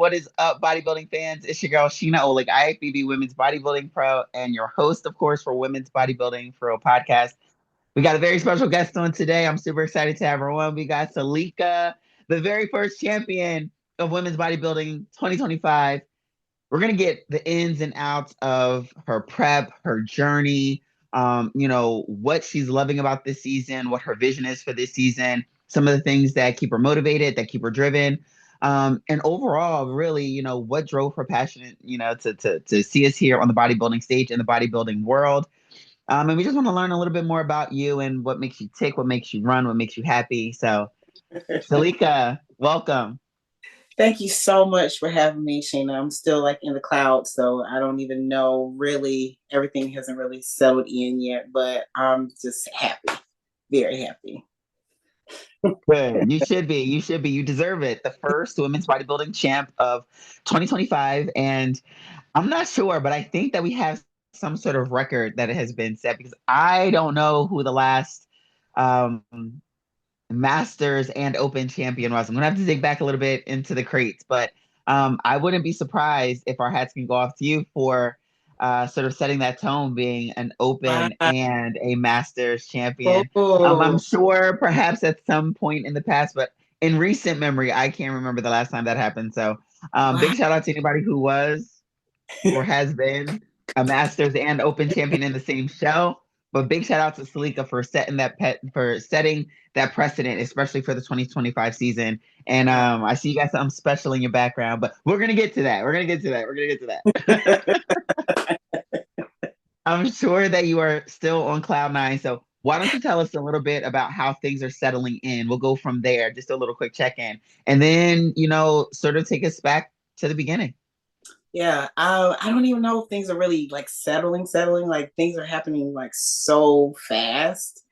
What is up, bodybuilding fans? It's your girl, Sheena Oleg, IFBB Women's Bodybuilding Pro, and your host, of course, for Women's Bodybuilding Pro podcast. We got a very special guest on today. I'm super excited to have her on. We got Selyka, the very first champion of Women's Bodybuilding 2025. We're going to get the ins and outs of her prep, her journey, what she's loving about this season, what her vision is for this season, some of the things that keep her motivated, that keep her driven. And overall, really, what drove her passion, to see us here on the bodybuilding stage in the bodybuilding world. And we just want to learn a little bit more about you and what makes you tick, what makes you run, what makes you happy. So, Selyka, welcome. Thank you so much for having me, Sheena. I'm still like in the clouds, so I don't even know really, everything hasn't really settled in yet, but I'm just happy, very happy. Good. You should be. You should be. You deserve it. The first women's bodybuilding champ of 2025. And I'm not sure, but I think that we have some sort of record that has been set because I don't know who the last um, Masters and Open champion was. I'm gonna have to dig back a little bit into the crates, but I wouldn't be surprised if our hats can go off to you for sort of setting that tone, being an Open and a Masters champion. I'm Oh, sure perhaps at some point in the past, but in recent memory, I can't remember the last time that happened. So wow. big shout out to anybody who was or has been a Masters and Open champion in the same show. But big shout out to Selyka for setting that precedent, especially for the 2025 season. And I see you got something special in your background, but we're gonna get to that. We're gonna get to that. We're gonna get to that. I'm sure that you are still on cloud nine. So why don't you tell us a little bit about how things are settling in? We'll go from there, just a little quick check-in, and then sort of take us back to the beginning. Yeah, I don't even know if things are really like settling. Like things are happening like so fast,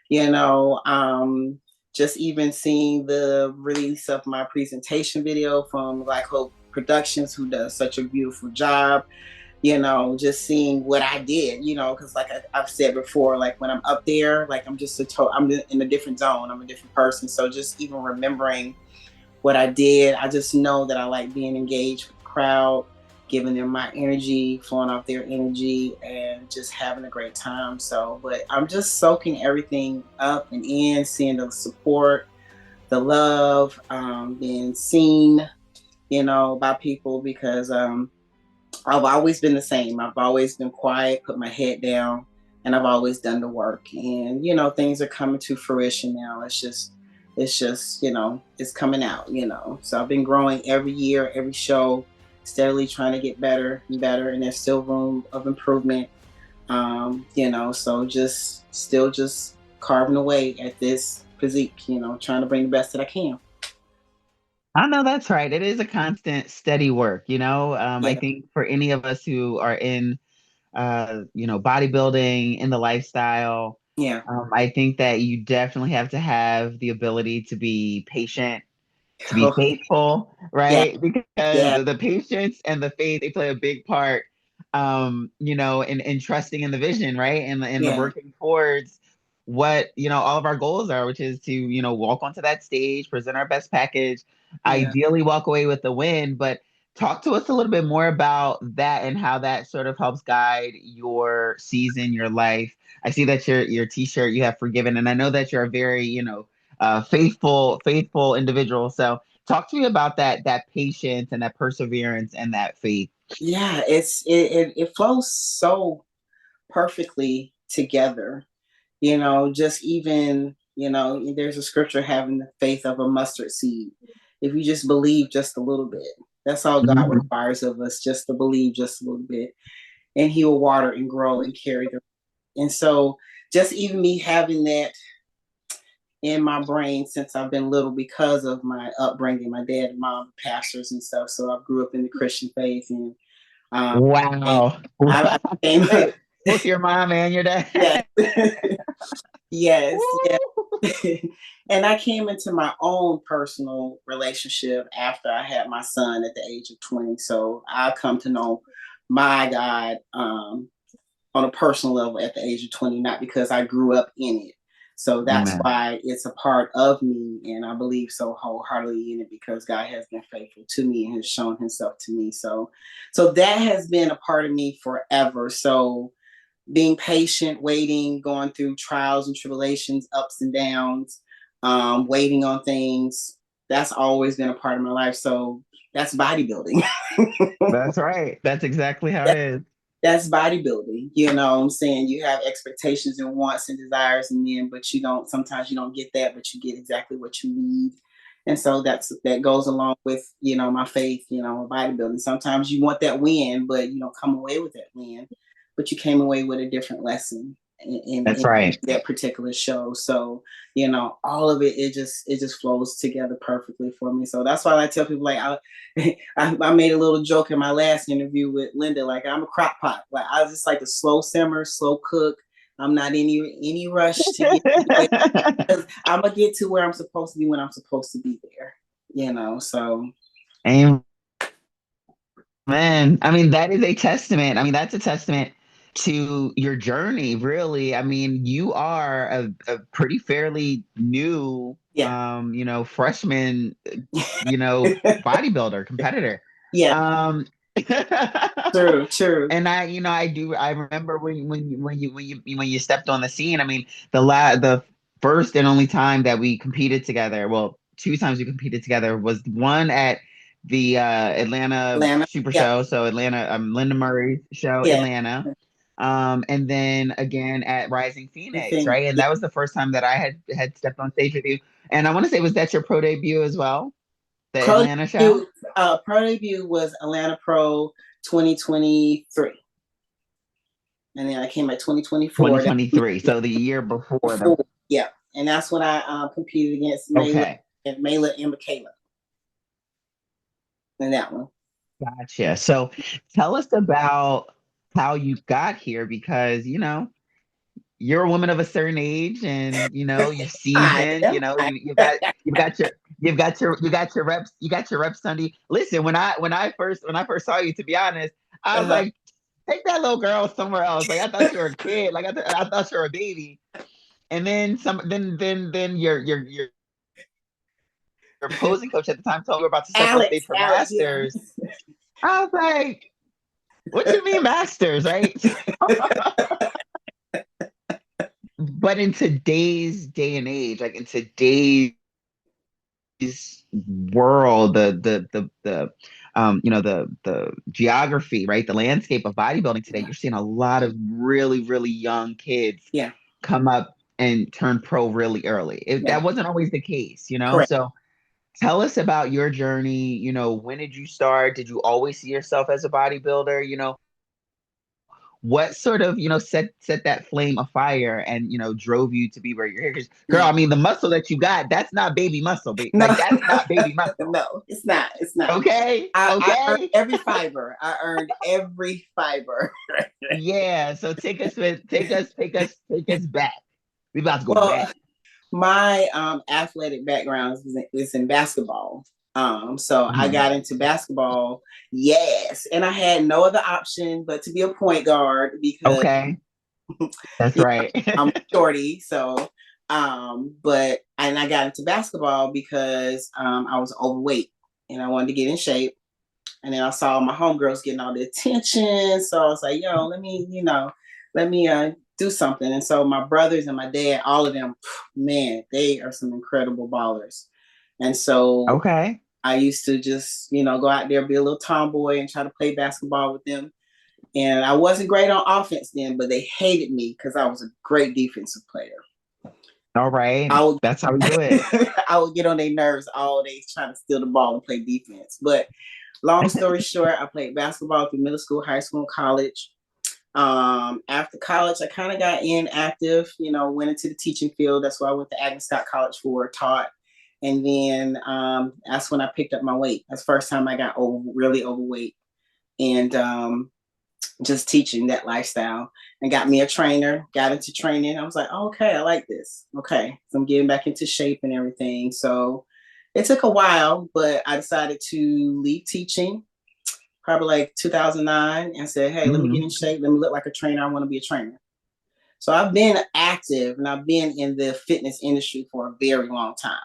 you know. Just even seeing the release of my presentation video from Black Hope Productions, who does such a beautiful job, just seeing what I did, because like I've said before, like when I'm up there, like I'm in a different zone, I'm a different person. So just even remembering what I did, I just know that I like being engaged with the crowd, giving them my energy, flowing off their energy, and just having a great time. So, but I'm just soaking everything up and in, seeing the support, the love, being seen, by people because I've always been the same. I've always been quiet, put my head down, and I've always done the work. And things are coming to fruition now. It's just, it's coming out. So I've been growing every year, every show, steadily trying to get better and better, and there's still room of improvement. So just carving away at this physique, trying to bring the best that I can. I know that's right. It is a constant, steady work. I Yeah. think for any of us who are in, bodybuilding, in the lifestyle, Yeah. I think that you definitely have to have the ability to be patient, to be Oh, faithful, yeah. right? Because Yeah. the patience and the faith, they play a big part, in trusting in the vision, right? And the Yeah. working towards what, all of our goals are, which is to, walk onto that stage, present our best package, Yeah. ideally walk away with the win. But talk to us a little bit more about that and how that sort of helps guide your season, your life. I see that your t-shirt you have forgiven, and I know that you're a very, faithful individual. So talk to me about that patience and that perseverance and that faith. Yeah. It flows so perfectly together. Just even, there's a scripture, having the faith of a mustard seed. If you just believe just a little bit, that's all God Mhm. requires of us, just to believe just a little bit, and He will water and grow and carry the. And so, just even me having that in my brain since I've been little, because of my upbringing, my dad and mom pastors and stuff. So I grew up in the Christian faith, um, and Wow. I became. Wait, both your mom and your dad? Yes. Yes, yes. Woo! And I came into my own personal relationship after I had my son at the age of 20. So I come to know my God, on a personal level at the age of 20, not because I grew up in it, So that's Amen. why it's a part of me. And I believe so wholeheartedly in it because God has been faithful to me and has shown himself to me. So that has been a part of me forever. So being patient, waiting, going through trials and tribulations, ups and downs, waiting on things, that's always been a part of my life. So that's bodybuilding. That's right. That's exactly how it is. That's bodybuilding. You know what I'm saying? You have expectations and wants and desires and then, but you don't, sometimes you don't get that, but you get exactly what you need. And so that goes along with, my faith, bodybuilding. Sometimes you want that win, but you don't come away with that win, but you came away with a different lesson That's in right. that particular show. So, all of it just flows together perfectly for me. So that's why I tell people, like, I made a little joke in my last interview with Linda, like I'm a crock pot. Like I just like to slow simmer, slow cook. I'm not any rush to get there. I'm gonna get to where I'm supposed to be when I'm supposed to be there. So Amen. I mean, that is a testament. I mean, that's a testament to your journey, really. I mean, you are a pretty fairly new, yeah. freshman, bodybuilder, competitor. Yeah, Um, true. and I remember when you stepped on the scene. I mean, the first and only time that we competed together, well, two times we competed together was one at the Atlanta Atlanta. Super Yeah, Show, so Atlanta, Linda Murray's show, yeah. Atlanta. And then again at Rising I Phoenix, think, right? And yeah. that was the first time that I had stepped on stage with you. And I want to say, was that your pro debut as well? The Pro Atlanta show? debut, pro debut was Atlanta Pro 2023. And then I came at 2024. 2023. So the year before the. Before, yeah. And that's when I competed against Okay. Mayla and Michaela in that one. Gotcha. So tell us about how you got here because, you're a woman of a certain age and, you're I seasoned, am. you got your reps Sunday. Listen, when I first saw you, to be honest, I was Uh-huh. like, take that little girl somewhere else. Like I thought you were a kid. Like I thought you were a baby. And then then your opposing coach at the time told me we're about to step on stage for Alex, yeah. masters. I was like, what you mean masters, right? But in today's day and age, like in today's world, the geography, right? The landscape of bodybuilding today, you're seeing a lot of really, really young kids Yeah, come up and turn pro really early. yeah. That wasn't always the case. Correct. So tell us about your journey. When did you start? Did you always see yourself as a bodybuilder? What sort of set that flame afire and drove you to be where you're here? Because girl, Yeah. I mean, the muscle that you got, that's not baby muscle, No, like that's not baby muscle. no, it's not. It's not. Okay, I earned okay, every fiber. I earned every fiber. yeah. So take us back. We about to go Well, back. my athletic background is in basketball. So I Mhm. got into basketball, yes, and I had no other option but to be a point guard because Okay, that's you right. I'm shorty. So, but and I got into basketball because I was overweight and I wanted to get in shape. And then I saw my homegirls getting all the attention, so I was like, "Yo, let me do something." And so my brothers and my dad, all of them, man, they are some incredible ballers. And so Okay. I used to just, go out there, be a little tomboy and try to play basketball with them. And I wasn't great on offense then, but they hated me because I was a great defensive player. All right. I would That's how we do it. I would get on their nerves all day trying to steal the ball and play defense. But long story short, I played basketball through middle school, high school, and college. After college, I kind of got inactive, went into the teaching field. That's what I went to Agnes Scott College for, taught. And then that's when I picked up my weight. That's the first time I got really overweight. And just teaching that lifestyle and got me a trainer, got into training. I was like, oh, okay, I like this. Okay. So I'm getting back into shape and everything. So it took a while, but I decided to leave teaching probably like 2009 and said, hey, let me get Mhm. in shape. Let me look like a trainer. I want to be a trainer. So I've been active and I've been in the fitness industry for a very long time.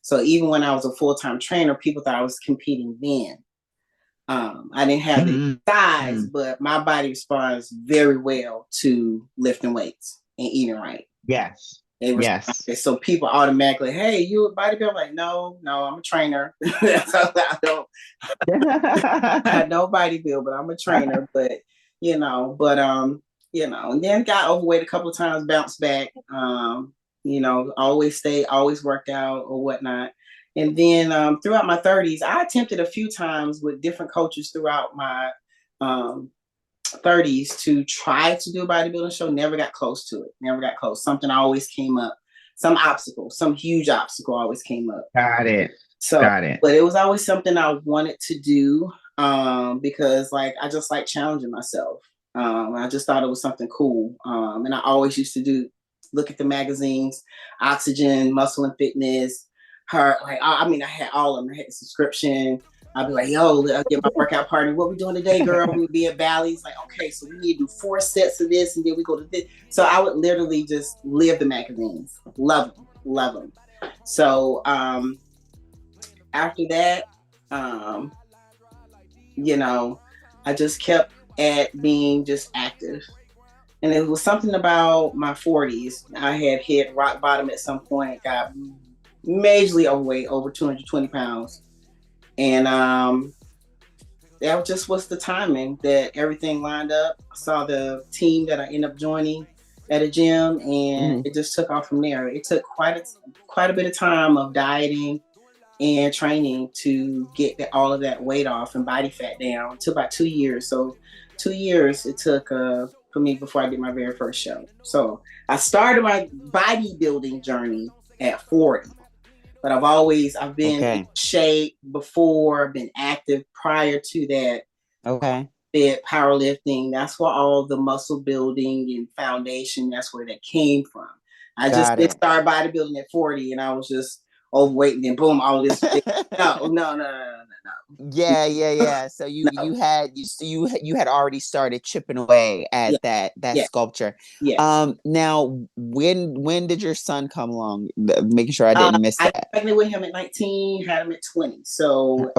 So even when I was a full-time trainer, people thought I was competing then. I didn't have the size, but my body responds very well to lifting weights and eating right. Yes. They Yes. so people automatically, hey, you a bodybuilder? I'm like, no, I'm a trainer. I don't I don't bodybuild, but I'm a trainer. But and then got overweight a couple of times, bounced back. Always worked out or whatnot. And then throughout my 30s, I attempted a few times with different coaches throughout my 30s to try to do a bodybuilding show. Never got close to it. Never got close. Something always came up. Some obstacle, some huge obstacle always came up. Got it. So, Got it. but it was always something I wanted to do because like I just like challenging myself. I just thought it was something cool. And I always used to look at the magazines, Oxygen, Muscle and Fitness, I had all of them. I had a subscription. I'd be like, yo, I'll get my workout partner. What we doing today, girl? We'd be at Bally's. Like, okay, so we need to do 4 sets of this, and then we go to this. So I would literally just live the magazines. Love them. So after that, I just kept at being just active. And it was something about my 40s. I had hit rock bottom at some point, got majorly overweight, over 220 pounds. And that just was the timing that everything lined up. I saw the team that I ended up joining at a gym, and it just took off from there. It took quite a bit of time of dieting and training to get all of that weight off and body fat down. It took about 2 years. So 2 years it took for me before I did my very first show. So I started my bodybuilding journey at 40. But I've been in shape before, been active prior to that. Okay. Powerlifting. That's where all the muscle building and foundation, that's where that came from. I just didn't start bodybuilding at 40 and I was just overweight and then boom, all of this. No. Yeah. So you had already started chipping away at that sculpture. Yes. Now when did your son come along? Making sure I didn't miss that. I got pregnant with him at 19, had him at 20. So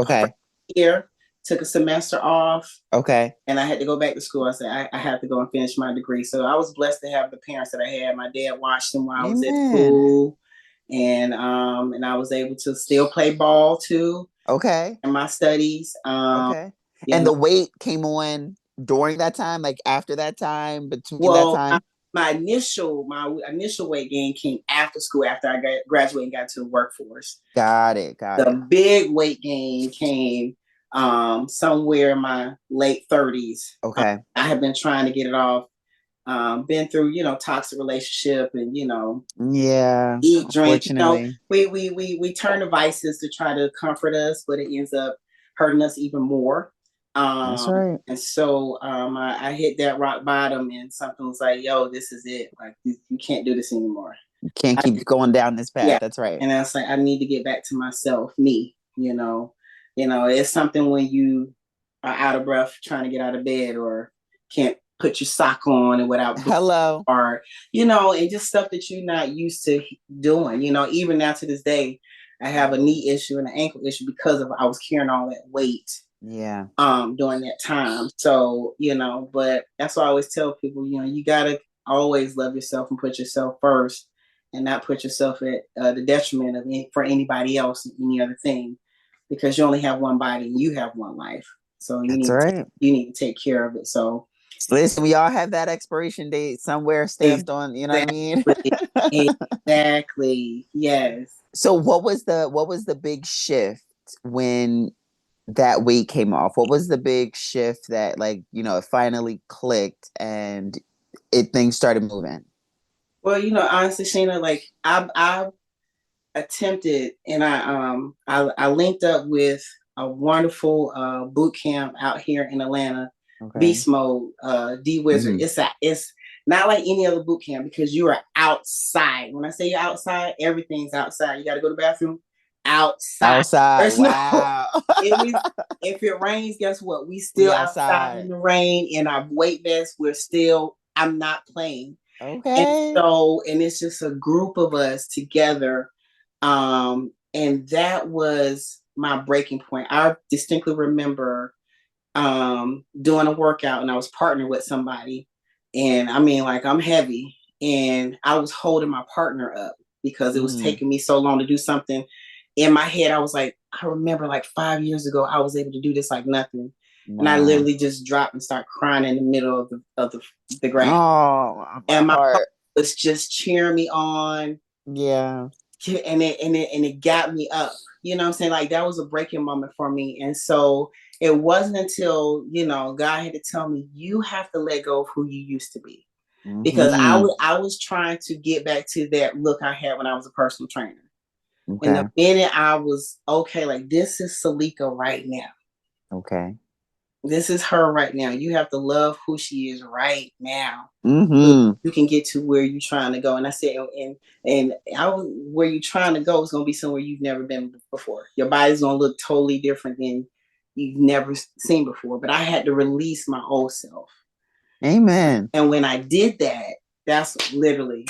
here took a semester off. Okay. And I had to go back to school. I said, I have to go and finish my degree. So I was blessed to have the parents that I had. My dad watched them while I was at school. And I was able to still play ball too. Okay. In my studies. And the weight came on during that time, like after that time, between that time? My initial weight gain came after school, after I graduated and got to the workforce. Got it. The big weight gain came somewhere in my late 30s. Okay. I have been trying to get it off. Been through, toxic relationship and, eat, drink. We turn to vices to try to comfort us, but it ends up hurting us even more. That's right. And so I hit that rock bottom and something was like, yo, this is it. Like, you can't do this anymore. You can't keep going down this path. Yeah. That's right. And I was like, I need to get back to myself, me, it's something when you are out of breath trying to get out of bed or can't put your sock on and without or and just stuff that you're not used to doing. Even now to this day, I have a knee issue and an ankle issue because of I was carrying all that weight. Yeah. During that time. So, but that's why I always tell people, you gotta always love yourself and put yourself first and not put yourself at the detriment of for anybody else and any other thing, because you only have one body and you have one life. So you need to take care of it. So listen, we all have that expiration date somewhere stamped on, you know what I mean? Exactly. Yes. So what was the big shift when that weight came off? What was the big shift that it finally clicked and things started moving? Well, honestly, Sheena, I've attempted and I linked up with a wonderful boot camp out here in Atlanta. Beast Mode, D Wizard. It's not like any other boot camp because you are outside. When I say you're outside, everything's outside. You got to go to the bathroom outside. There's wow. If it rains, guess what? We still outside in the rain in our weight vests. I'm not playing. And Okay. so, and it's just a group of us together. And that was my breaking point. I distinctly remember doing a workout, and I was partnered with somebody. And I mean, like, I'm heavy, and I was holding my partner up because it was Mm. taking me so long to do something. In my head, I was like, I remember like 5 years ago, I was able to do this like nothing. And I Wow. literally just dropped and started crying in the middle of the grass. Oh, my And my partner heart. was just cheering me on, Yeah. and it got me up. You know what I'm saying? Like, that was a breaking moment for me. And so it wasn't until, God had to tell me, you have to let go of who you used to be. Because Mm-hmm. I was trying to get back to that look I had when I was a personal trainer. And the Okay. minute I was okay, like, this is Selyka right now. Okay. This is her right now. You have to love who she is right now. So Mm-hmm. you can get to where you're trying to go. And I said, where you're trying to go is going to be somewhere you've never been before. Your body's going to look totally different than you've never seen before. But I had to release my old self. Amen. And when I did that, that's literally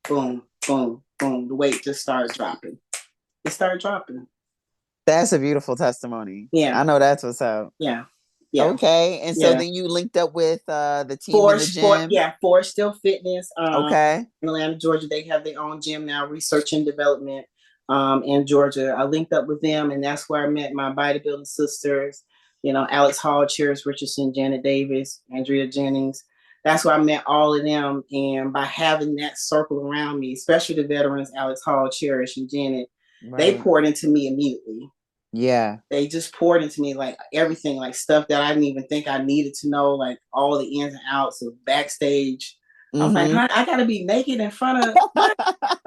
boom, boom, boom. The weight just started dropping. It started dropping. That's a beautiful testimony. Yeah, I know that's what's up. yeah, yeah, Okay. And so yeah. then you linked up with the team in the gym. For Still Fitness. Okay. In Atlanta, Georgia, they have their own gym now, research and development. In Georgia, I linked up with them, and that's where I met my bodybuilding sisters. Alex Hall, Cheris Richardson, Janet Davis, Andrea Jennings. That's where I met all of them, and by having that circle around me, especially the veterans, Alex Hall, Cherish, and Janet, they Right. poured into me immediately. Yeah. They just poured into me like everything, like stuff that I didn't even think I needed to know, like all the ins and outs of backstage. I was like, Mm-hmm. huh, I gotta be naked in front of what?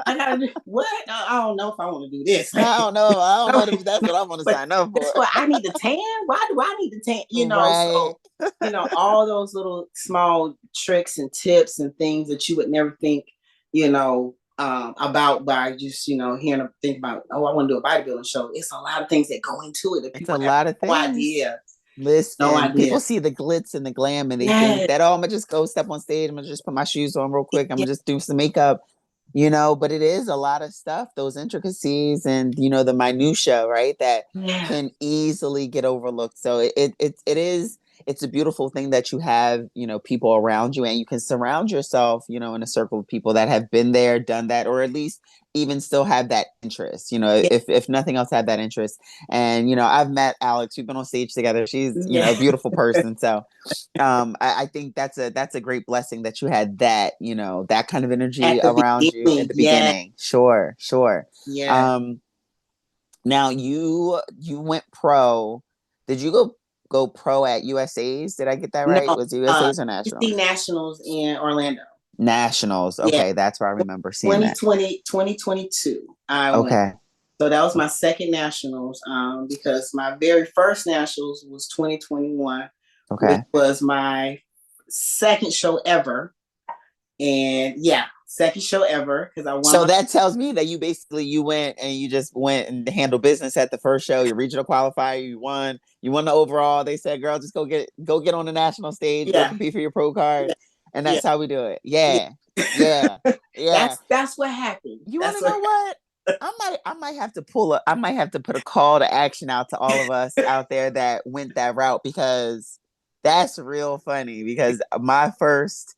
I gotta do what? I don't know if I want to do this. I don't know. I don't know if Like, that's what I want to but sign up that's for. what I need to tan. Why do I need to tan? Right. So all those little small tricks and tips and things that you would never think, about by just hearing a think about. Oh, I want to do a bodybuilding show. It's a lot of things that go into it that It's people a have lot of no things. idea. No Listen, idea. people see the glitz and the glam and they think Yes. that, oh, I'm gonna just go step on stage, I'm gonna just put my shoes on real quick, I'm Yeah. gonna just do some makeup, but it is a lot of stuff, those intricacies and the minutia, right? That Yeah. can easily get overlooked. So it's a beautiful thing that you have, people around you and you can surround yourself, in a circle of people that have been there, done that, or at least even still have that interest, Yeah. if nothing else had that interest. And I've met Alex. We've been on stage together. She's Yeah. a beautiful person. So I think that's a great blessing that you had that that kind of energy At the around you at beginning. the Yeah. beginning. Sure, sure. Yeah. Um, Now you went pro. Did you go pro at USA's? Did I get that No. right? Was it Uh, USA's or UC nationals? Nationals in Orlando. Nationals. Yeah. Okay, that's where I remember seeing that. 2022. I went. Okay. So that was my second nationals, because my very first nationals was 2021, which Okay. was my second show ever. And yeah, second show ever because I won So my. that tells me that you went and you just went and handled business at the first show, your regional qualifier, you won the overall. They said, girl, just go get on the national stage, go Yeah, compete for your pro card. yeah, And yeah, that's how we do it. yeah. Yeah. Yeah. Yeah. That's what happened. You want That's to know what. what? I might have to put a call to action out to all of us out there that went that route, because that's real funny, because my Uh-huh. first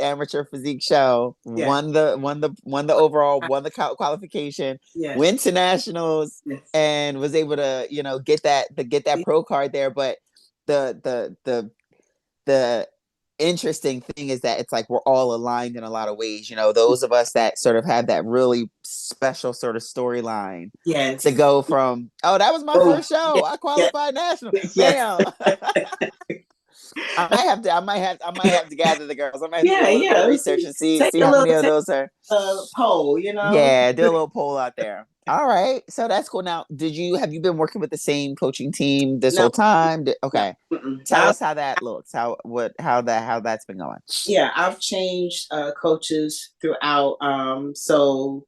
amateur physique show, Yeah. won the overall, won the qualification, Yes. went to nationals, Yes. and was able to get that pro card there. But the interesting thing is that it's like we're all aligned in a lot of ways. Those of us that sort of have that really special sort of storyline to Yes. go from, oh, that was my Oh, first show, yes. I Yes. qualified national. Yes. Bam. I might have to gather the girls. I might have to do Yeah. a little bit of Yeah. research and see Take see a how little many of those are. poll. Yeah, do a little poll out there. All right, so that's cool. Now, have you been working with the same coaching team this No. whole time? No. Okay, Mm-mm. tell us how that looks. How that's been going. Yeah, I've changed coaches throughout. So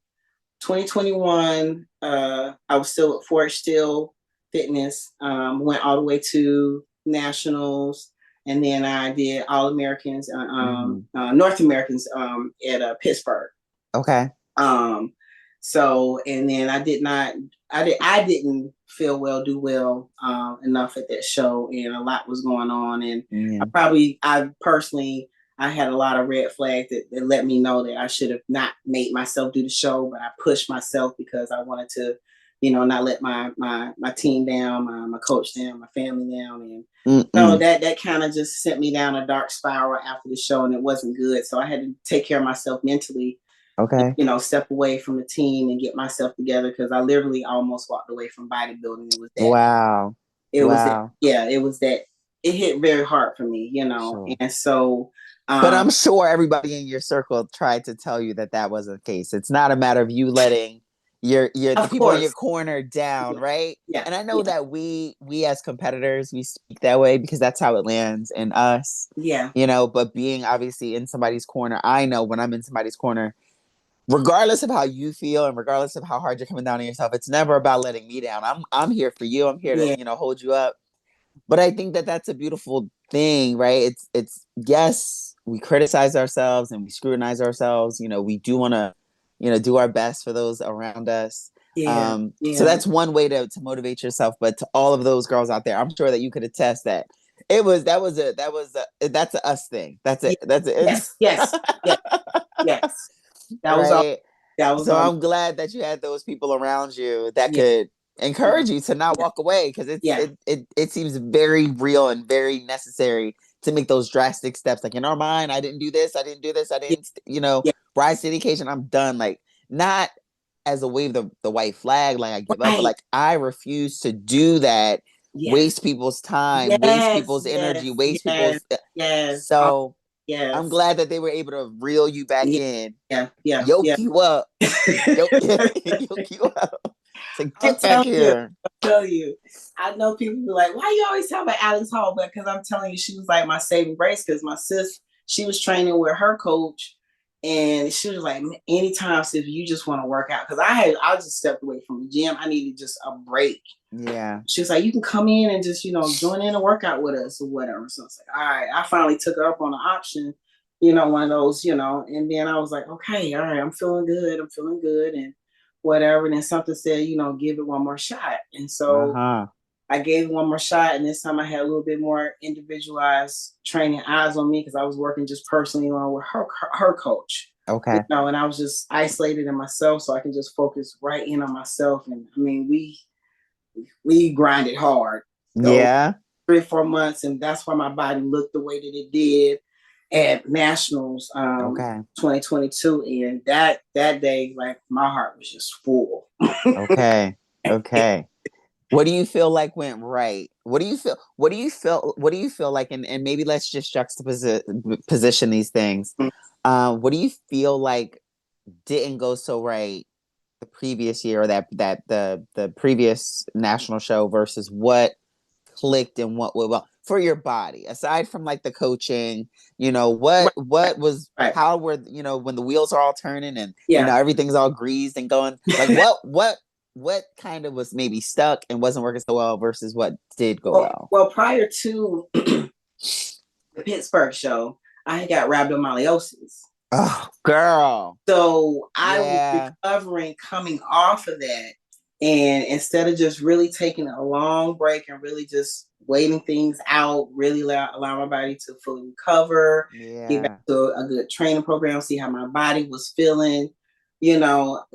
2021, I was still at Fort Still Fitness. Went all the way to nationals, and then I did All Americans, Mhm. North Americans at Pittsburgh. Okay. Um, so and then I didn't do well enough at that show, and a lot was going on, and Yeah. I personally I had a lot of red flags that let me know that I should have not made myself do the show, but I pushed myself because I wanted to, not let my team down, my coach down, my family down, and Mm-mm. that kind of just sent me down a dark spiral after the show, and it wasn't good. So I had to take care of myself mentally, Okay. step away from the team and get myself together because I literally almost walked away from bodybuilding. Wow. Wow. It was that, it hit very hard for me, Sure. and so, But um, I'm sure everybody in your circle tried to tell you that that wasn't the case. It's not a matter of you letting your the of people in your course, corner down, yeah, right? yeah, And I know yeah, that we as competitors, we speak that way because that's how it lands in us, yeah, but being obviously in somebody's corner, I know when I'm in somebody's corner, regardless of how you feel and regardless of how hard you're coming down on yourself, it's never about letting me down. I'm here for you. I'm here to, yeah, hold you up. But I think that that's a beautiful thing, right? It's yes, we criticize ourselves and we scrutinize ourselves. We do want to, do our best for those around us. yeah, So yeah, that's one way to motivate yourself. But to all of those girls out there, I'm sure that you could attest that that's a us thing. That's yeah, it. That's it. yes, yes, yes, yes. That was all. Right. That was So all. I'm glad that you had those people around you that Yeah, could yeah, encourage you to not yeah, walk away because yeah, it seems very real and very necessary to make those drastic steps. Like in our mind, I didn't do this, I didn't do this, I yeah, didn't, yeah. rise to the occasion. I'm done. Like not as a wave the white flag, like I give up, but Right. like I refuse to do that. Yes. Waste people's time, waste Yes. people's energy, Yes. waste Yes. people's. Yes. Oh, So I'm yes. glad that they were able to reel you back Yeah. in, Yeah. Yeah. yoke Yeah. you up, yoke, yoke you up. So I'll get back tell you. here. I'll tell you. I know people be like, "Why you always talk about Alex Hall?" But because I'm telling you, she was like my saving grace. Because my sis, she was training with her coach, and she was like, "Anytime, if you just want to work out," because I just stepped away from the gym. I needed just a break. Yeah. She was like, "You can come in and just join in a workout with us or whatever." So I was like, "All right." I finally took her up on the option, one of those, and then I was like, "Okay, all right, I'm feeling good. I'm feeling good," and whatever. And then something said, "Give it one more shot." And so Uh-huh. I gave it one more shot, and this time I had a little bit more individualized training eyes on me because I was working just personally along with her coach. Okay. And I was just isolated in myself, so I can just focus right in on myself. And I mean, we grinded hard those Yeah. 3 or 4 months, and that's why my body looked the way that it did at nationals Okay. 2022. And that day, like, my heart was just full. Okay. Okay. What do you feel like went right? What do you feel like, and maybe let's just position these things. What do you feel like didn't go so right the previous year, or that the previous national show, versus what clicked and what went well for your body, aside from like the coaching, Right, what was, right. how were, when the wheels are all turning and Yeah. everything's all greased and going, like what kind of was maybe stuck and wasn't working so well versus what did go well? Well, prior to the Pittsburgh show, I had got rhabdomyolysis. Oh, girl. So I was Yeah. recovering coming off of that. And instead of just really taking a long break and really just waiting things out, really allow my body to fully recover, get back Yeah. to a good training program, see how my body was feeling.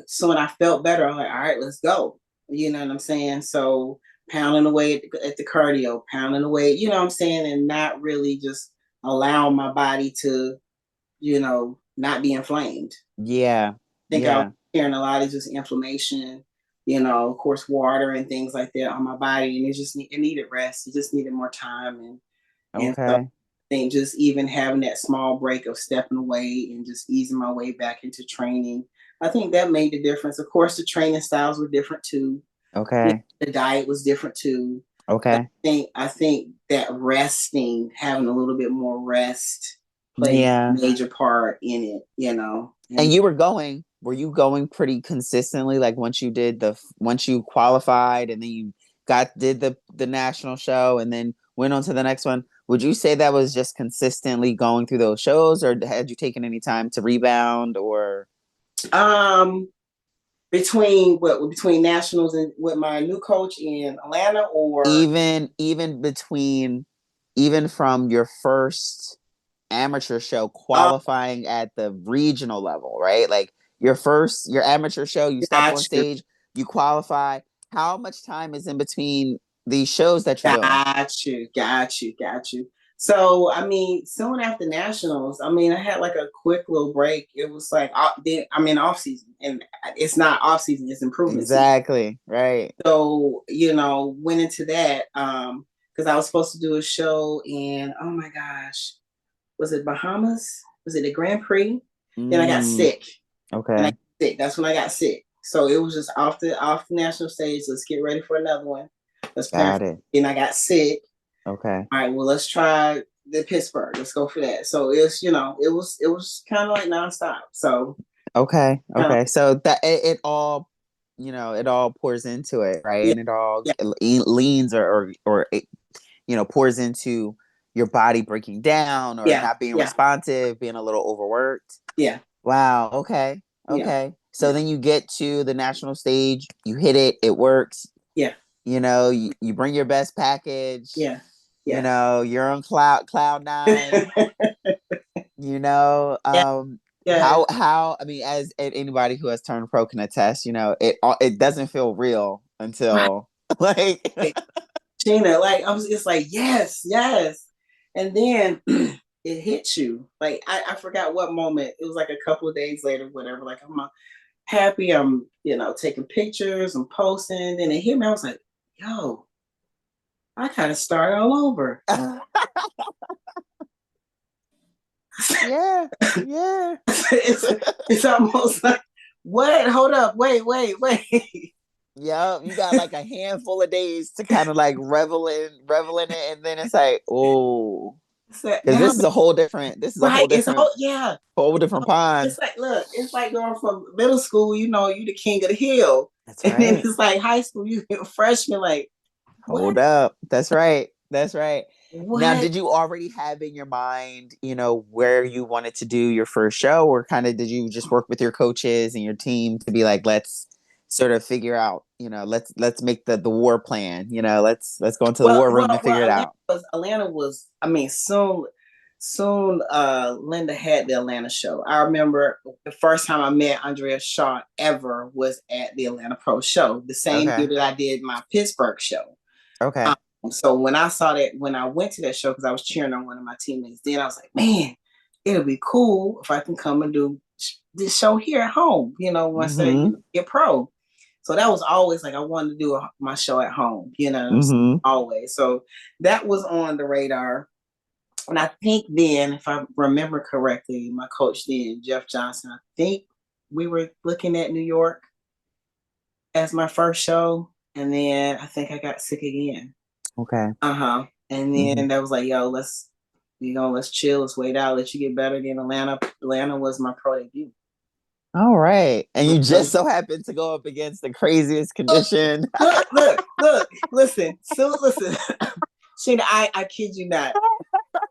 So when I felt better, I'm like, all right, let's go. You know what I'm saying? So pounding away at the cardio, pounding away, you know what I'm saying? And not really just allowing my body to not be inflamed. Yeah. I think I was Yeah. hearing a lot of just inflammation, of course, water and things like that on my body. And it needed rest. It just needed more time. And so I Okay. think just even having that small break of stepping away and just easing my way back into training, I think that made the difference. Of course, the training styles were different too. Okay. The diet was different too. But Okay. I think that resting, having a little bit more rest, played a Yeah. major part in it. And And were you going pretty consistently? Like once you qualified and then you did the national show and then went on to the next one. would you say that was just consistently going through those shows, or had you taken any time to rebound, or Um, between nationals and with my new coach in Atlanta, or even between, even from your first amateur show oh, qualifying at the regional level, right? Like your amateur show, you step on got you, stage, you qualify. How much time is in between these shows that you're doing? got you. So I mean, soon after nationals, I mean, I had like a quick little break. It was like then I'm in off season, and it's not off season; it's improvement season. Exactly. Right. So went into that because I was supposed to do a show in, oh my gosh, was it Bahamas? Was it the Grand Prix? Then I got Mm, sick. And I okay. got sick. That's when I got sick. So it was just off the national stage. Let's get ready for another one. Let's plan for Got it. it. And I got sick. Okay. All right, well, let's try the Pittsburgh. Let's go for that. So it's it was kind of like nonstop. So Okay. kind of Okay. So that it all, it all pours into it, right? yeah, And it all yeah, leans or it, pours into your body breaking down or yeah, not being yeah, responsive, being a little overworked. yeah, Wow. Okay. yeah, Okay. So yeah, then you get to the national stage, you hit it, it works. yeah, You bring your best package, yeah, yeah. you're on cloud nine, Yeah, yeah. how, I mean, as anybody who has turned pro can attest, it doesn't feel real Right. until like Gina, like I was just like, yes, yes. And then it hits you. Like I forgot what moment. It was like a couple of days later, whatever. Like I'm happy. I'm, taking pictures and posting. Then it hit me. I was like, yo, I kind of start all over. yeah, yeah. it's almost like, what? Hold up. Wait. Yep, you got like a handful of days to kind of like revel in it, and then it's like, oh, So because now, this is a right? whole It's different whole, yeah. whole different pond. It's like, look, it's like going from middle school, you the king of the hill. That's And then right. it's like high school, you a freshman, like, Hold what? up. That's right. That's right. Now, What? did you already have in your mind, where you wanted to do your first show, or kind of did you just work with your coaches and your team to be like, let's sort of figure out, let's make the war plan, let's go into the Well, war room well, and figure well, it Atlanta out. was, I mean, soon Linda had the Atlanta show. I remember the first time I met Andrea Shaw ever was at the Atlanta Pro show, the same year Okay. that I did my Pittsburgh show. Okay. So when I saw that, when I went to that show, because I was cheering on one of my teammates, then I was like, man, it'll be cool if I can come and do this show here at home, once I Mm-hmm. get pro. So that was always like, I wanted to do my show at home, Mm-hmm. always. So that was on the radar. And I think then, if I remember correctly, my coach then, Jeff Johnson, I think we were looking at New York as my first show. And then I think I got sick again. Okay. Uh-huh. And Mm-hmm. then that was like, yo, let's chill, let's wait out, let you get better. Then Atlanta was my pro debut. All right. And you just Mhm. so happened to go up against the craziest condition. Look, listen. So listen, Sheena, I kid you not.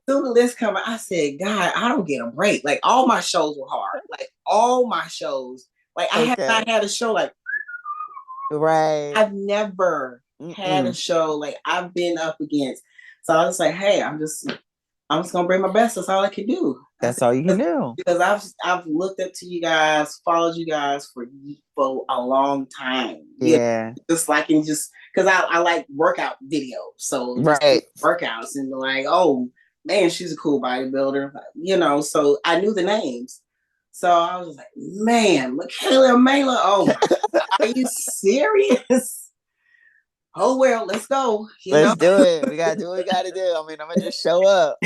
Soon the list come, I said, God, I don't get a break. Like all my shows were hard. Like all my shows. Like I have Okay. not had a show like Right. I've never had a Mm-mm. show like I've been up against. So I was like, hey, I'm just gonna bring my best. That's all I can do. I That's said, all you can do. because I've looked up to you guys, followed you guys for a long time. Yeah. Just like and just because I like workout videos, so just Right. workouts and like, oh man, she's a cool bodybuilder, So I knew the names, so I was like, man, Michaela Mela. Oh my, are you serious? Oh well, let's go. Let's do it. We gotta do what we gotta do. I mean, I'm gonna just show up.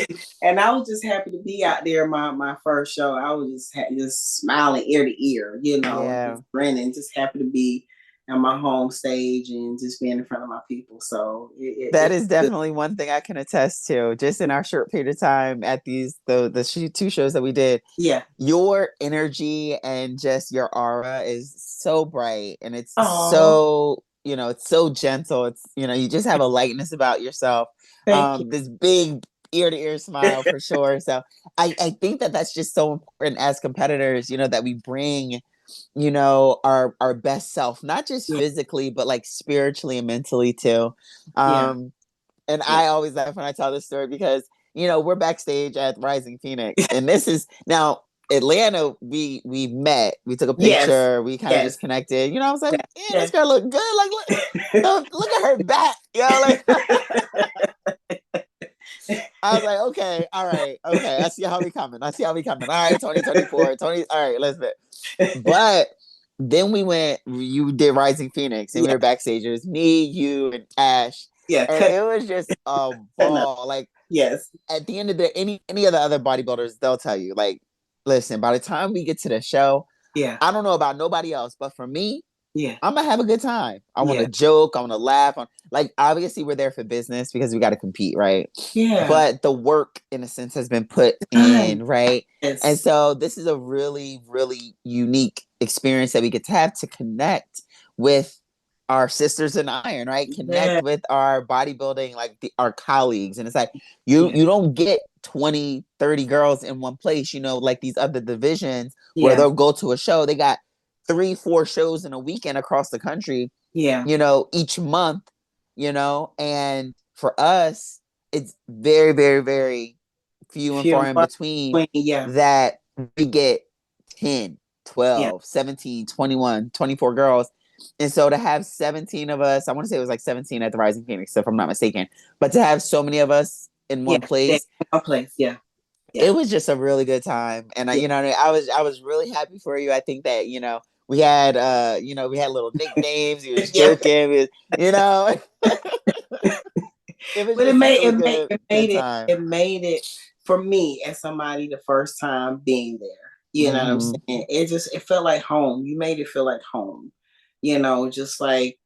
And I was just happy to be out there. My first show, I was just smiling ear to ear, Yeah. just grinning, just happy to be on my home stage and just being in front of my people. So That it is was definitely one thing I can attest to. Just in our short period of time at two shows that we did, yeah. your energy and just your aura is so bright, and it's Oh, so, it's so gentle. It's, you just have a lightness about yourself. thank you. This big ear to ear smile for sure. So I think that that's just so important as competitors, that we bring, our best self, not just Yeah, physically, but like spiritually and mentally too. yeah, Um, and yeah, I always laugh when I tell this story because, we're backstage at Rising Phoenix. And this is now Atlanta, we met, we took a yes, picture, we kind of yes, just connected. I was like, yes, yeah, this yes. girl look good. Like, look at her back. Like I was like, okay, all right, okay. I see how we coming. I see how we coming. All right, 2024, 20. All right, let's bet. But then you did Rising Phoenix, and we Yeah, were backstage. It was me, you, and Ash. yeah, And it was just a cutting up. ball. Like Yes, at the end of the any of the other bodybuilders, they'll tell you, like, listen, by the time we get to the show, yeah, I don't know about nobody else, but for me, yeah, I'm gonna have a good time. I want yeah, to joke. I want to laugh. Like obviously we're there for business because we got to compete, right? yeah. But the work, in a sense, has been put Time. in, right? And Yes, so this is a really, really unique experience that we get to have to connect with our sisters in iron, right? yeah, Connect with our bodybuilding, like our colleagues. And it's like you yeah, you don't get 20, 30 girls in one place, like these other divisions where yeah, they'll go to a show. They got 3, 4 shows in a weekend across the country, yeah. each month, and for us, it's very, very, very few and Few far and in far between between. Yeah, that we get 10, yeah, 12, 17, 21, 24 girls. And so to have 17 of us, I want to say it was like 17 at the Rising Phoenix, if I'm not mistaken, but to have so many of us in yeah. one Yeah. place, One place. Yeah, yeah, it was just a really good time. And yeah, I was really happy for you. I think that, we had little nicknames. He was yeah. joking. You know, it was But it just a made really it made good, it good made it time. it made it for me as somebody the first time being there. You know what I'm Hmm. saying? It felt like home. You made it feel like home. Just like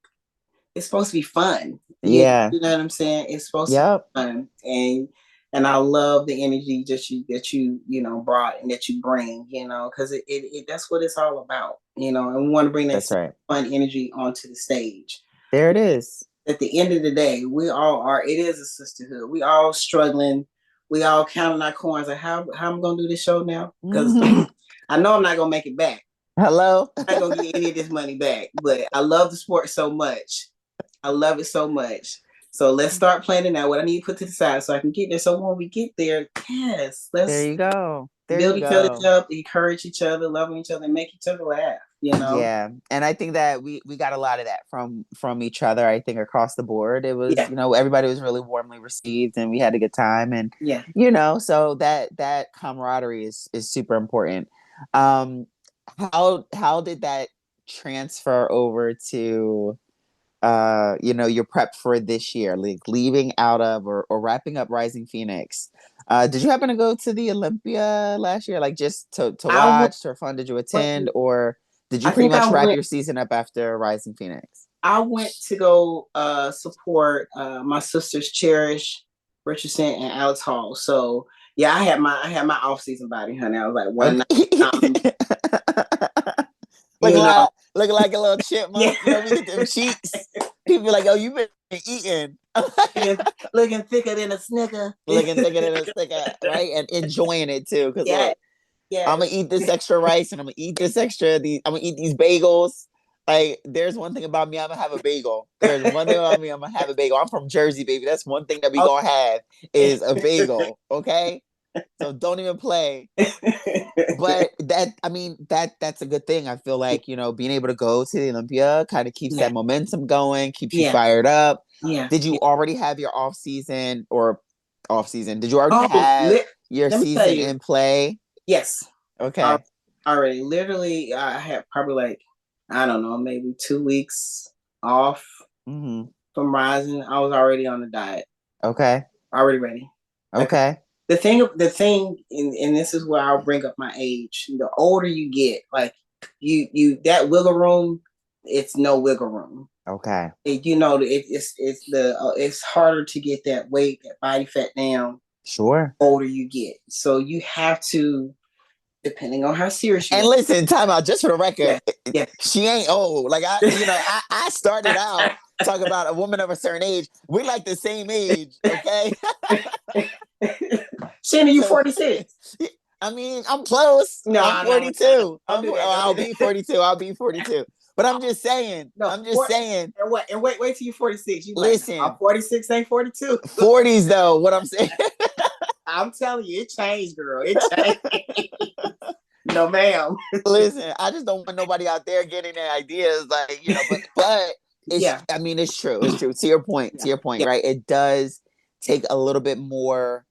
it's supposed to be fun. Yeah. You know what I'm saying? It's supposed to be Yep. fun, and I love the energy that you brought and that you bring. Because that's what it's all about. And we want to bring that That's same right. fun energy onto the stage. There it is. At the end of the day, we all are. It is a sisterhood. We all struggling. We all counting our coins. Like how I'm gonna do this show now? Because Hmm. I know I'm not gonna make it back. Hello. I'm not gonna get any of this money back. But I love the sport so much. I love it so much. So let's start planning out what I need to put to the side so I can get there. So when we get there, yes, There let's you go. There build you each other go. up, encourage each other, love each other, and make each other laugh. Yeah, and I think that we got a lot of that from each other. I think across the board, it was, Yeah, everybody was really warmly received, and we had a good time, and yeah. so that camaraderie is super important. Um, how did that transfer over to your prep for this year, like leaving out of or wrapping up Rising Phoenix? Did you happen to go to the Olympia last year, like just to I went, watch, for fun? Did you attend, or did you I pretty think I much wrap went your season up after Rising Phoenix? I went to go support my sisters Cherish Richardson and Alex Hall. So yeah, I had my off season body, honey. I was like one night, Okay. you know, Looking like a little yeah, chipmunk. We get them cheeks. People be like, "Oh, you been eating." looking thicker than a snicker. Looking thicker than a sticker, right? And enjoying it too. Cause Yeah, look, I'm gonna yes. eat this extra rice and I'm gonna eat this extra I'm gonna eat these bagels. Like, there's one thing about me, I'm gonna have a bagel. There's one thing about me, I'm gonna have a bagel. I'm from Jersey, baby. That's one thing that we gonna have is a bagel. Okay. So don't even play. But that's a good thing. I feel like, being able to go to the Olympia kind of keeps Yeah, that momentum going, keeps you yeah, fired up. yeah, Did you yeah. already have your off season? Did you already Oh, have your let me tell season you. in play? Yes, Okay. already. Literally, I had probably like I don't know, maybe 2 weeks off Hmm. from rising. I was already on the diet, Okay. already ready. Like Okay. the thing, and this is where I'll bring up my age. The older you get, like you that wiggle room, it's no wiggle room. Okay. It's harder to get that weight, that body fat down. Sure. Older you get, so you have to Depending on how serious you And are. listen, time out, just for the record, Yeah. Yeah. she ain't old. Like I started out talking about a woman of a certain age. We're like the same age, okay? Shannon, you So 46. I mean, I'm close. I'm No, 42. don't do that. Don't I'll do be that. 42. I'll be 42. But I'm just saying. No, I'm just saying. and what? And wait till you're 46. You like, no, I'm Listen, 46, ain't 42. 40s though. What I'm saying. I'm telling you, it changed, girl. It changed. No, ma'am. Listen, I just don't want nobody out there getting their ideas, like, but it's. Yeah. I mean, it's true. It's true. To your point. To Yeah. your point. Yeah. Right. It does take a little bit more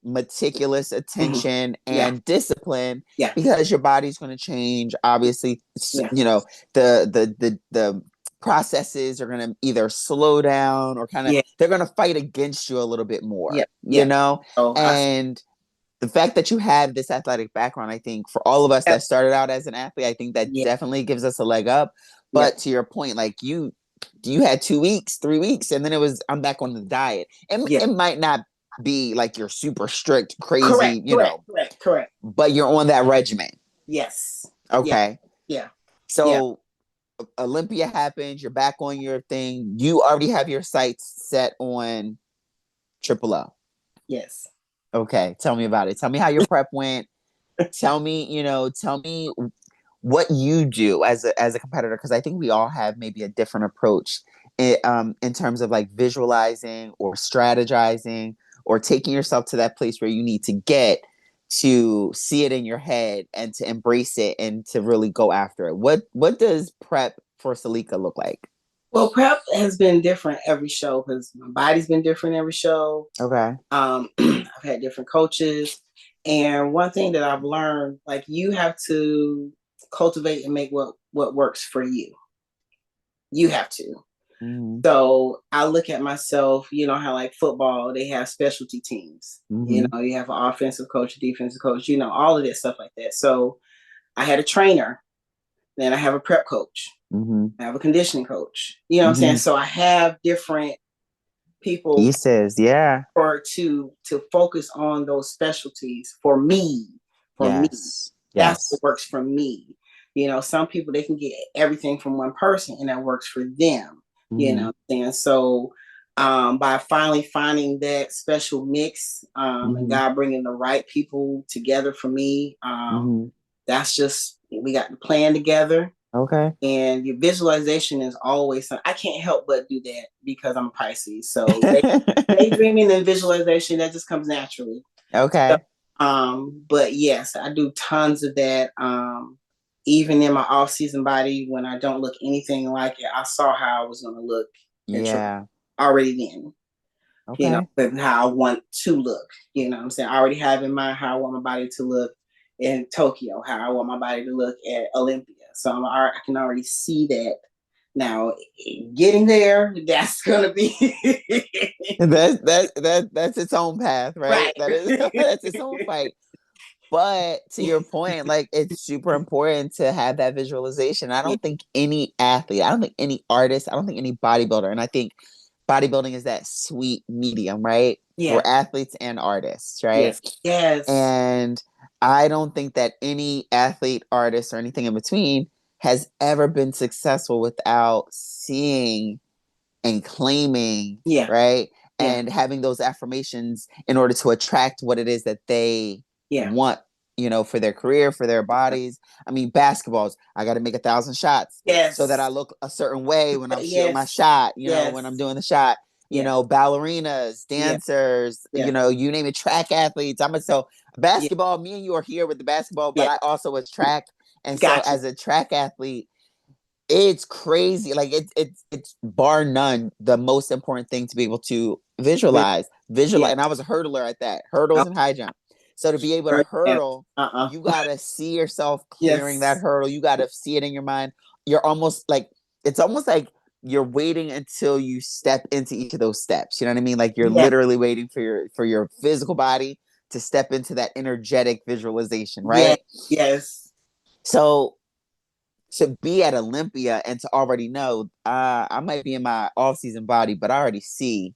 meticulous Mm-hmm. attention Yeah. and discipline Yeah. because your body's going to change. Obviously, Yeah. the processes are going to either slow down or kind of Yeah. they're going to fight against you a little bit more. Yeah. Yeah. Oh, And the fact that you have this athletic background, I think for all of us that started out as an athlete, I think that yeah. definitely gives us a leg up. Yeah. But to your point, like you had 2 weeks, 3 weeks, and then I'm back on the diet. And Yeah. it might not be like you're super strict, Correct. crazy, Correct. but you're on that regimen. Yes. Yeah. Okay. Yeah. Yeah. So Olympia happens, you're back on your thing. You already have your sights set on Triple O. Yes. Okay. Tell me about it. Tell me how your prep went. Tell me what you do as a competitor, because I think we all have maybe a different approach in terms of like visualizing or strategizing or taking yourself to that place where you need to get to see it in your head and to embrace it and to really go after it. What does prep for Selyka look like? Well, prep has been different every show because my body's been different every show. Okay. I've had different coaches. And one thing that I've learned, like you have to cultivate and make what works for you. You have to. Mm-hmm. So I look at myself, how like football, they have specialty teams. Mm-hmm. You have an offensive coach, defensive coach, all of that stuff like that. So I had a trainer, then I have a prep coach, Mm-hmm. I have a conditioning coach. You know what I'm saying? So I have different people Pieces, yeah. or to focus on those specialties for me. Yes. That's Yes. what works for me. Some people they can get everything from one person and that works for them. And so by finally finding that special mix and God bringing the right people together for me, that's just we got the plan together. Okay. And your visualization is always something. I can't help but do that because I'm a Pisces. So daydreaming and visualization, that just comes naturally. Okay. So, but yes, I do tons of that. Even in my off-season body, when I don't look anything like it, I saw how I was going to look. Yeah. Already then. Okay. But how I want to look. What I'm saying? I already have in mind how I want my body to look in Tokyo, how I want my body to look at Olympia. So I can already see that. Now, getting there, that's gonna be that's its own path, right? right. That's its own fight. But to your point, like it's super important to have that visualization. I don't think any athlete, I don't think any artist, I don't think any bodybuilder, and I think bodybuilding is that sweet medium, right? Yeah. For athletes and artists, right? Yes. And I don't think that any athlete, artist, or anything in between has ever been successful without seeing and claiming, right? And having those affirmations in order to attract what it is that they want, for their career, for their bodies. I mean, basketballs, I got to make 1,000 shots so that I look a certain way when I'm shooting my shot, when I'm doing the shot. Ballerinas, dancers, you name it, track athletes. So basketball, me and you are here with the basketball, but I also was track. And so as a track athlete, it's crazy. Like it's bar none the most important thing to be able to visualize. And I was a hurdler at that, hurdles and high jump. So to be able to hurdle, you gotta see yourself clearing that hurdle. You gotta see it in your mind. You're almost like it's almost like you're waiting until you step into each of those steps. You know what I mean? Like you're literally waiting for your physical body to step into that energetic visualization, right? Yes. So to be at Olympia and to already know I might be in my off-season body, but I already see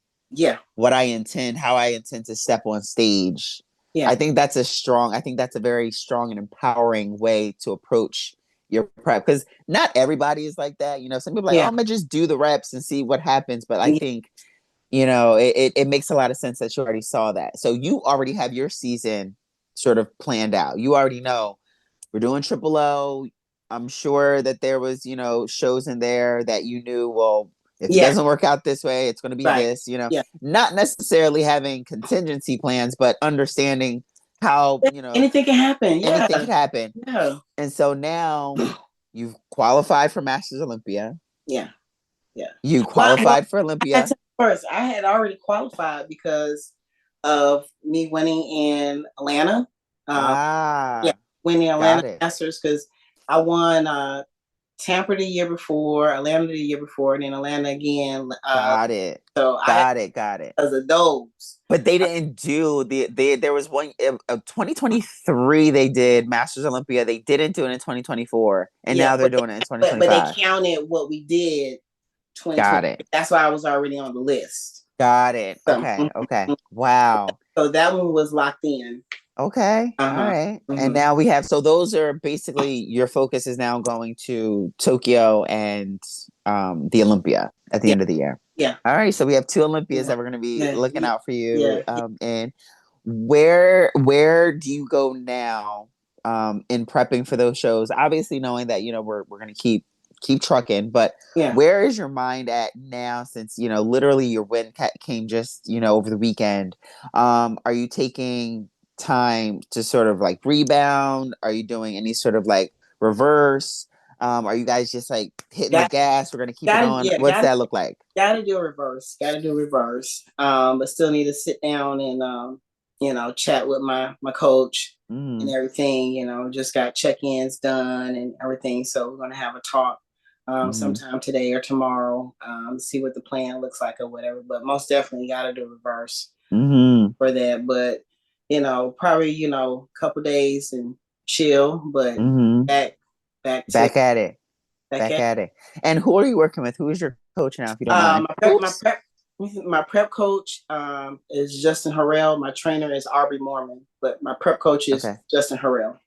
what I intend, how I intend to step on stage. Yeah. I think that's a very strong and empowering way to approach your prep, because not everybody is like that. Some people are like, oh, Yeah. I'm gonna just do the reps and see what happens. But I Yeah. think, it makes a lot of sense that you already saw that. So you already have your season sort of planned out. You already know we're doing Triple O. I'm sure that there was, shows in there that you knew, well, if it Yeah. doesn't work out this way, it's going to be Right. this, Yeah. not necessarily having contingency plans, but understanding how, Anything can happen. Yeah. anything could happen. Yeah. And so now you've qualified for Masters Olympia. Yeah. Yeah. You Well, qualified for I had Olympia. to first. I had already qualified because of me winning in Atlanta. Yeah, Ah, winning Atlanta got it. Masters because I won Tampa the year before, Atlanta the year before, and then Atlanta again. Got it. So I had Got it. Got it. because of those. But they didn't do there was one 2023 they did Masters Olympia. They didn't do it in 2024, and Yeah, now they're doing it in but they 2025. counted what we did 2020. Got it. That's why I was already on the list. Got it. So, Okay. Okay. Wow. so that one was locked in. Okay. All Uh-huh. right. And Mm-hmm. now so those are basically your focus is now going to Tokyo and the Olympia at the Yeah, end of the year. yeah, All right. So we have two Olympias yeah, that we're going to be yeah, looking out for you. yeah, yeah. And where do you go now in prepping for those shows? Obviously knowing that, we're going to keep trucking, but Yeah. where is your mind at now since, literally your win came just, over the weekend? Are you taking time to sort of like rebound? Are you doing any sort of like reverse? Are you guys just like hitting the Got, gas? We're going to keep it on. yeah, What's that look like? gotta do reverse. Gotta do reverse. But still need to sit down and chat with my coach and Mm, everything. Just got check-ins done and everything. So we're gonna have a talk mm-hmm, sometime today or tomorrow. See what the plan looks like or whatever. But most definitely gotta do reverse mm-hmm, for that. But probably a couple days and chill. But mm-hmm. back back to Back at it. back Back at at it. And who are you working with? Who is your coach now, if you don't mind? My prep, Oops. my prep coach is Justin Harrell. My trainer is Aubrey Mormon, but my prep coach is Okay. Justin Harrell.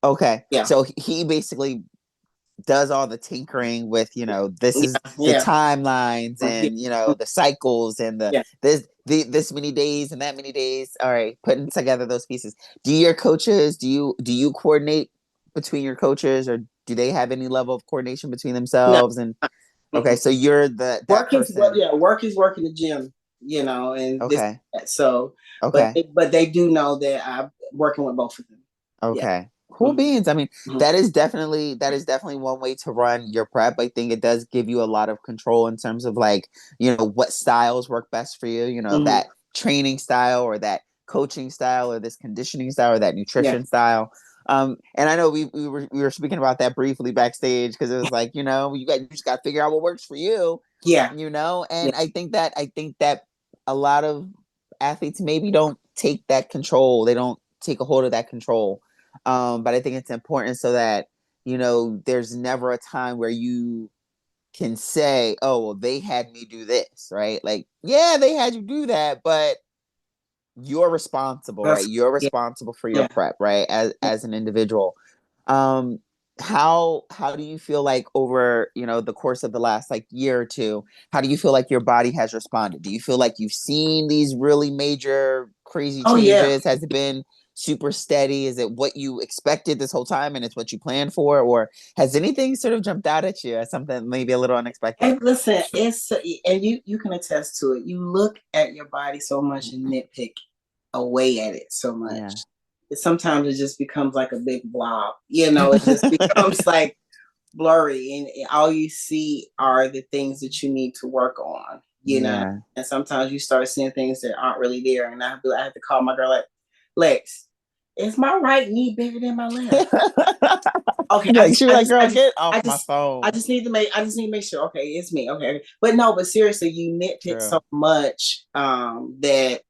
Okay. Yeah. So he basically does all the tinkering with, this is the Yeah. timelines Yeah. and, the cycles and Yeah. this many days and that many days. All right, putting together those pieces. Do you coordinate between your coaches, or do they have any level of coordination between No. themselves? And okay, so you're that Work is person. work is work in the gym, and this Okay. so Okay. but they do know that I'm working with both of them. Yeah. Okay. Cool Mm-hmm. beans. I mean, Mm-hmm. that is definitely one way to run your prep. I think it does give you a lot of control in terms of like, what styles work best for you, Mm-hmm. that training style or that coaching style or this conditioning style or that Yeah. nutrition style. And I know we were speaking about that briefly backstage because it was like, you just got to figure out what works for you, Yeah. and Yeah. I think that a lot of athletes maybe don't take that control. They don't take a hold of that control. But I think it's important so that, there's never a time where you can say, oh, well, they had me do this, right? Like, yeah, they had you do that, but you're responsible, right? You're Yeah. responsible for your Yeah. prep, right? As an individual. Um, how do you feel like over, the course of the last like year or two, how do you feel like your body has responded? Do you feel like you've seen these really major crazy Oh yeah. changes? Has it been super steady? Is it what you expected this whole time and it's what you planned for? Or has anything sort of jumped out at you as something maybe a little unexpected? And listen, it's and you can attest to it. You look at your body so much and nitpick away at it so Yeah. much. Sometimes it just becomes like a big blob. It just becomes like blurry, and all you see are the things that you need to work on. Yeah. And sometimes you start seeing things that aren't really there. And I have to call my girl like, Lex, is my right knee bigger than my left? Okay, Like she was like, girl, get off my I phone. just need to make sure. Okay, it's me. Okay, but no, but seriously, you nitpick True. so much that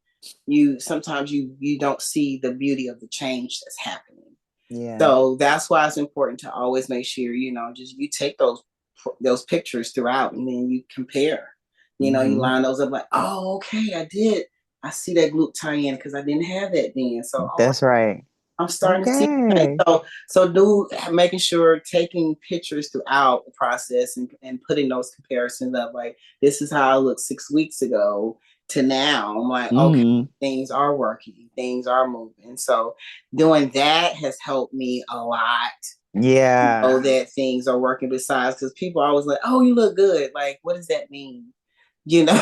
you sometimes you don't see the beauty of the change that's happening. Yeah. So that's why it's important to always make sure just you take those pictures throughout, and then you compare. You Mm-hmm. line those up like, oh, okay, I see that glutathione because I didn't have that then. So That's right. I'm starting to see. Okay. Making sure taking pictures throughout the process and putting those comparisons up, like this is how I looked 6 weeks ago to now. I'm like, okay, things are working, things are moving. So doing that has helped me a lot. Yeah. Know that things are working besides, because people are always like, oh, you look good. Like, what does that mean? You know?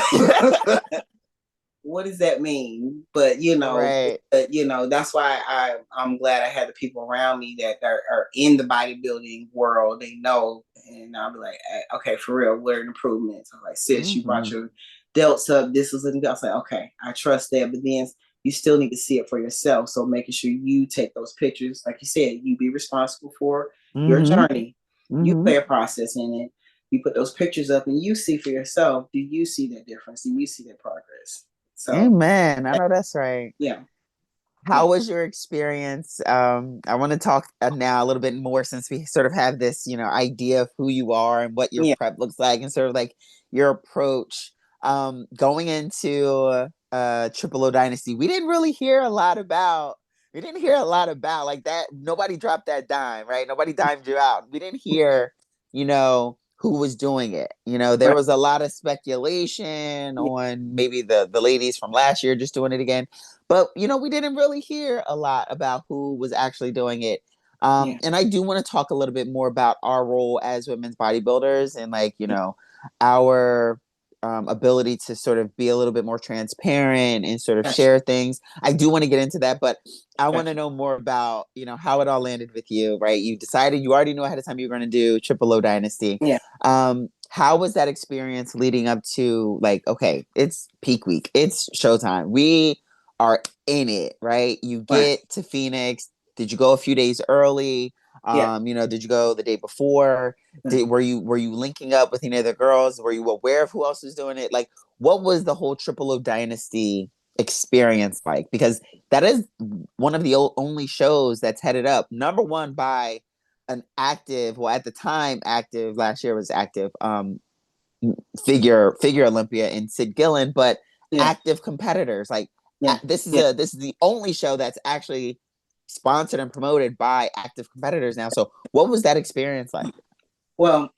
What does that mean? But Right. that's why I'm glad I had the people around me that are in the bodybuilding world. They know, and I'll be like, okay, for real, what are the improvements? I'm like, sis, you brought your delts up. This is, and I was like, okay, I trust that. But then you still need to see it for yourself. So making sure you take those pictures, like you said, you be responsible for your journey. You play a process in it. You put those pictures up, and you see for yourself. Do you see that difference? Do you see that progress? So, amen. I know that's right. Yeah. How was your experience? I want to talk now a little bit more, since we sort of have this, idea of who you are and what your prep looks like, and sort of like your approach going into Triple O Dynasty. We didn't really hear a lot about. We didn't hear a lot about like that. Nobody dropped that dime, right? Nobody dimed you out. We didn't hear, who was doing it. There was a lot of speculation on maybe the ladies from last year just doing it again. But, we didn't really hear a lot about who was actually doing it. And I do want to talk a little bit more about our role as women's bodybuilders and our ability to sort of be a little bit more transparent and sort of share things. I do want to get into that, but I want to know more about, how it all landed with you, right? You decided, you already knew ahead of time you were going to do Triple O Dynasty. Yeah. How was that experience leading up to okay, it's peak week, it's showtime, we are in it, right? You get to Phoenix. Did you go a few days early? Did you go the day before? Were you linking up with any other girls? Were you aware of who else was doing it? Like, what was the whole Triple O Dynasty experience like? Because that is one of the only shows that's headed up, number one, by an active, well, at the time active, last year was active, figure Olympia in Sid Gillen, but active competitors. Like, this is the only show that's actually sponsored and promoted by active competitors now. So what was that experience like? Well,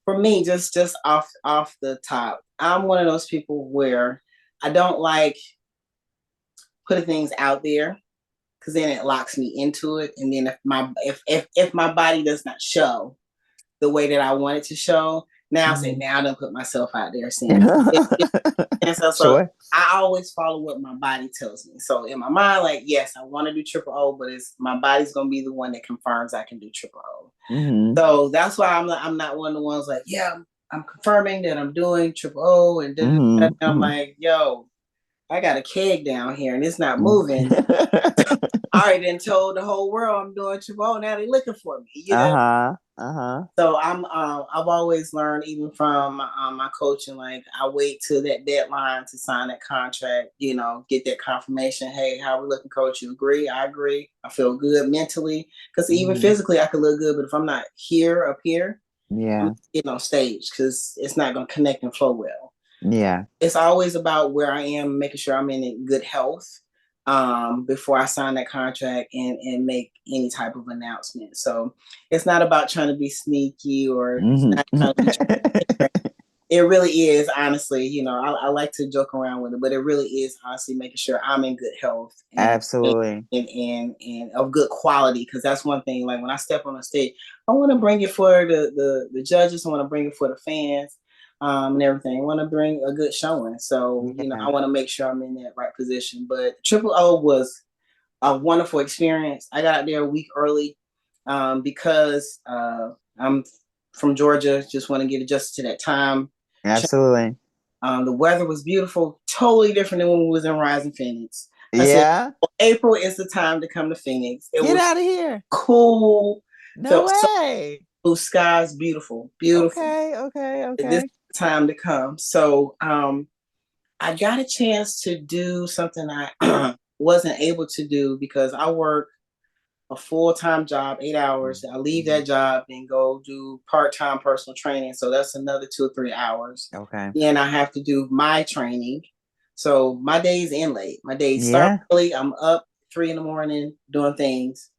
for me, just off the top, I'm one of those people where I don't like putting things out there, because then it locks me into it. And then if my body does not show the way that I want it to show, now I say, now I don't put myself out there saying and so sure. I always follow what my body tells me. So in my mind, like, yes, I want to do Triple O, but it's my body's gonna be the one that confirms I can do Triple O. So that's why I'm not one of the ones like, yeah, I'm confirming that I'm doing Triple O, and I'm like, yo, I got a keg down here and it's not moving. I already done told the whole world I'm doing Triple O. Now they looking for me, So I've always learned, even from my coaching, like, I wait till that deadline to sign that contract, get that confirmation. Hey, how we looking, coach? You agree? I agree. I feel good mentally, because even physically I could look good, but if I'm not up here, I'm getting on stage, because it's not going to connect and flow well. Yeah. It's always about where I am, making sure I'm in good health before I sign that contract and make any type of announcement. So it's not about trying to be sneaky or it really is, honestly, I like to joke around with it, but it really is honestly making sure I'm in good health. Absolutely. And of good quality, because that's one thing. Like, when I step on a stage, I want to bring it for the judges. I want to bring it for the fans. And everything. I want to bring a good showing. So, I want to make sure I'm in that right position. But Triple O was a wonderful experience. I got there a week early because I'm from Georgia. Just want to get adjusted to that time. Absolutely. The weather was beautiful, totally different than when we was in Rising Phoenix. I said, April is the time to come to Phoenix. Get out of here. Cool. No way. Blue skies, beautiful. Okay. This is the time to come. So I got a chance to do something I wasn't able to do, because I work a full-time job, 8 hours. I leave that job and go do part-time personal training. So that's another 2 or 3 hours. Okay. Then I have to do my training. So my days end late. My days start Yeah. early. I'm up 3 in the morning doing things,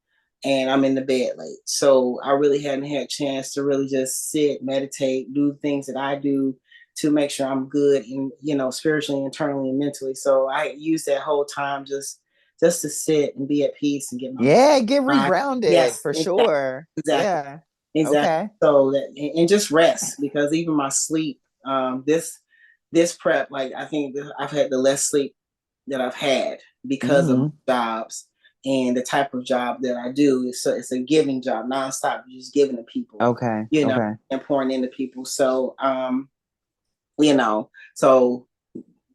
and I'm in the bed late. So I really hadn't had a chance to really just sit, meditate, do things that I do to make sure I'm good and spiritually, internally, and mentally. So I use that whole time just to sit and be at peace and get my Yeah, get mind. regrounded Yes, for exactly, sure. exactly, Yeah. exactly. Okay. So that and just rest, because even my sleep, this prep, like I think I've had the less sleep that I've had because of Hmm. jobs and the type of job that I do. It's a giving job, nonstop. You're just giving to people, Okay. Okay. and pouring into people. So you know, so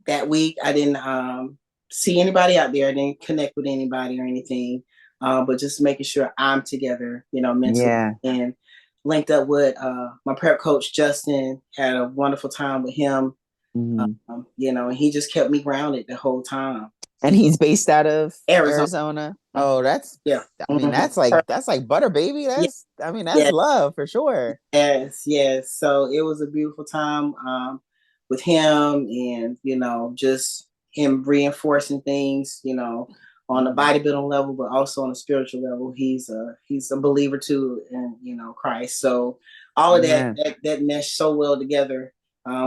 that week I didn't see anybody out there. I didn't connect with anybody or anything, but just making sure I'm together, mentally, Yeah. and linked up with my prep coach Justin. Had a wonderful time with him. Hmm. And he just kept me grounded the whole time. And he's based out of Arizona. Arizona. Oh, Yeah. I mean, Mm-hmm. that's like butter, baby. Yeah. I mean, that's Yeah. love for sure. Yes. Yes. So it was a beautiful time with him, and just him reinforcing things, on the Hmm. bodybuilding level, but also on a spiritual level. He's a believer too, in Christ. So all of that Amen. that meshed so well together.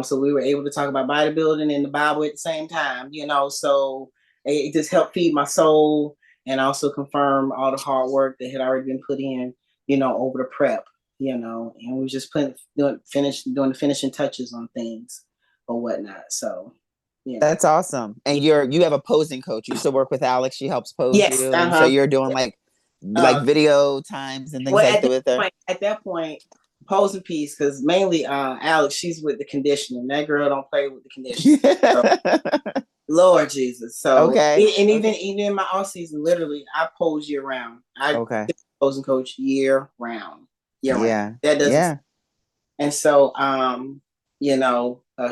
So we were able to talk about bodybuilding and the Bible at the same time. So it just helped feed my soul and also confirm all the hard work that had already been put in, over the prep, and we were just doing the finishing touches on things or whatnot. So, That's awesome. yeah. And you have a posing coach. You still work with Alex. She helps pose Yes, you, and so you're doing yeah. like video times and things Well, like that with her. at that point, posing piece, because mainly Alex, she's with the conditioning. That girl don't play with the conditioning. So, Lord Jesus. So, Okay. and Okay. even in my off season, literally, I pose year round. I Okay. posing coach year round, year round. Yeah. That doesn't. Yeah. And so,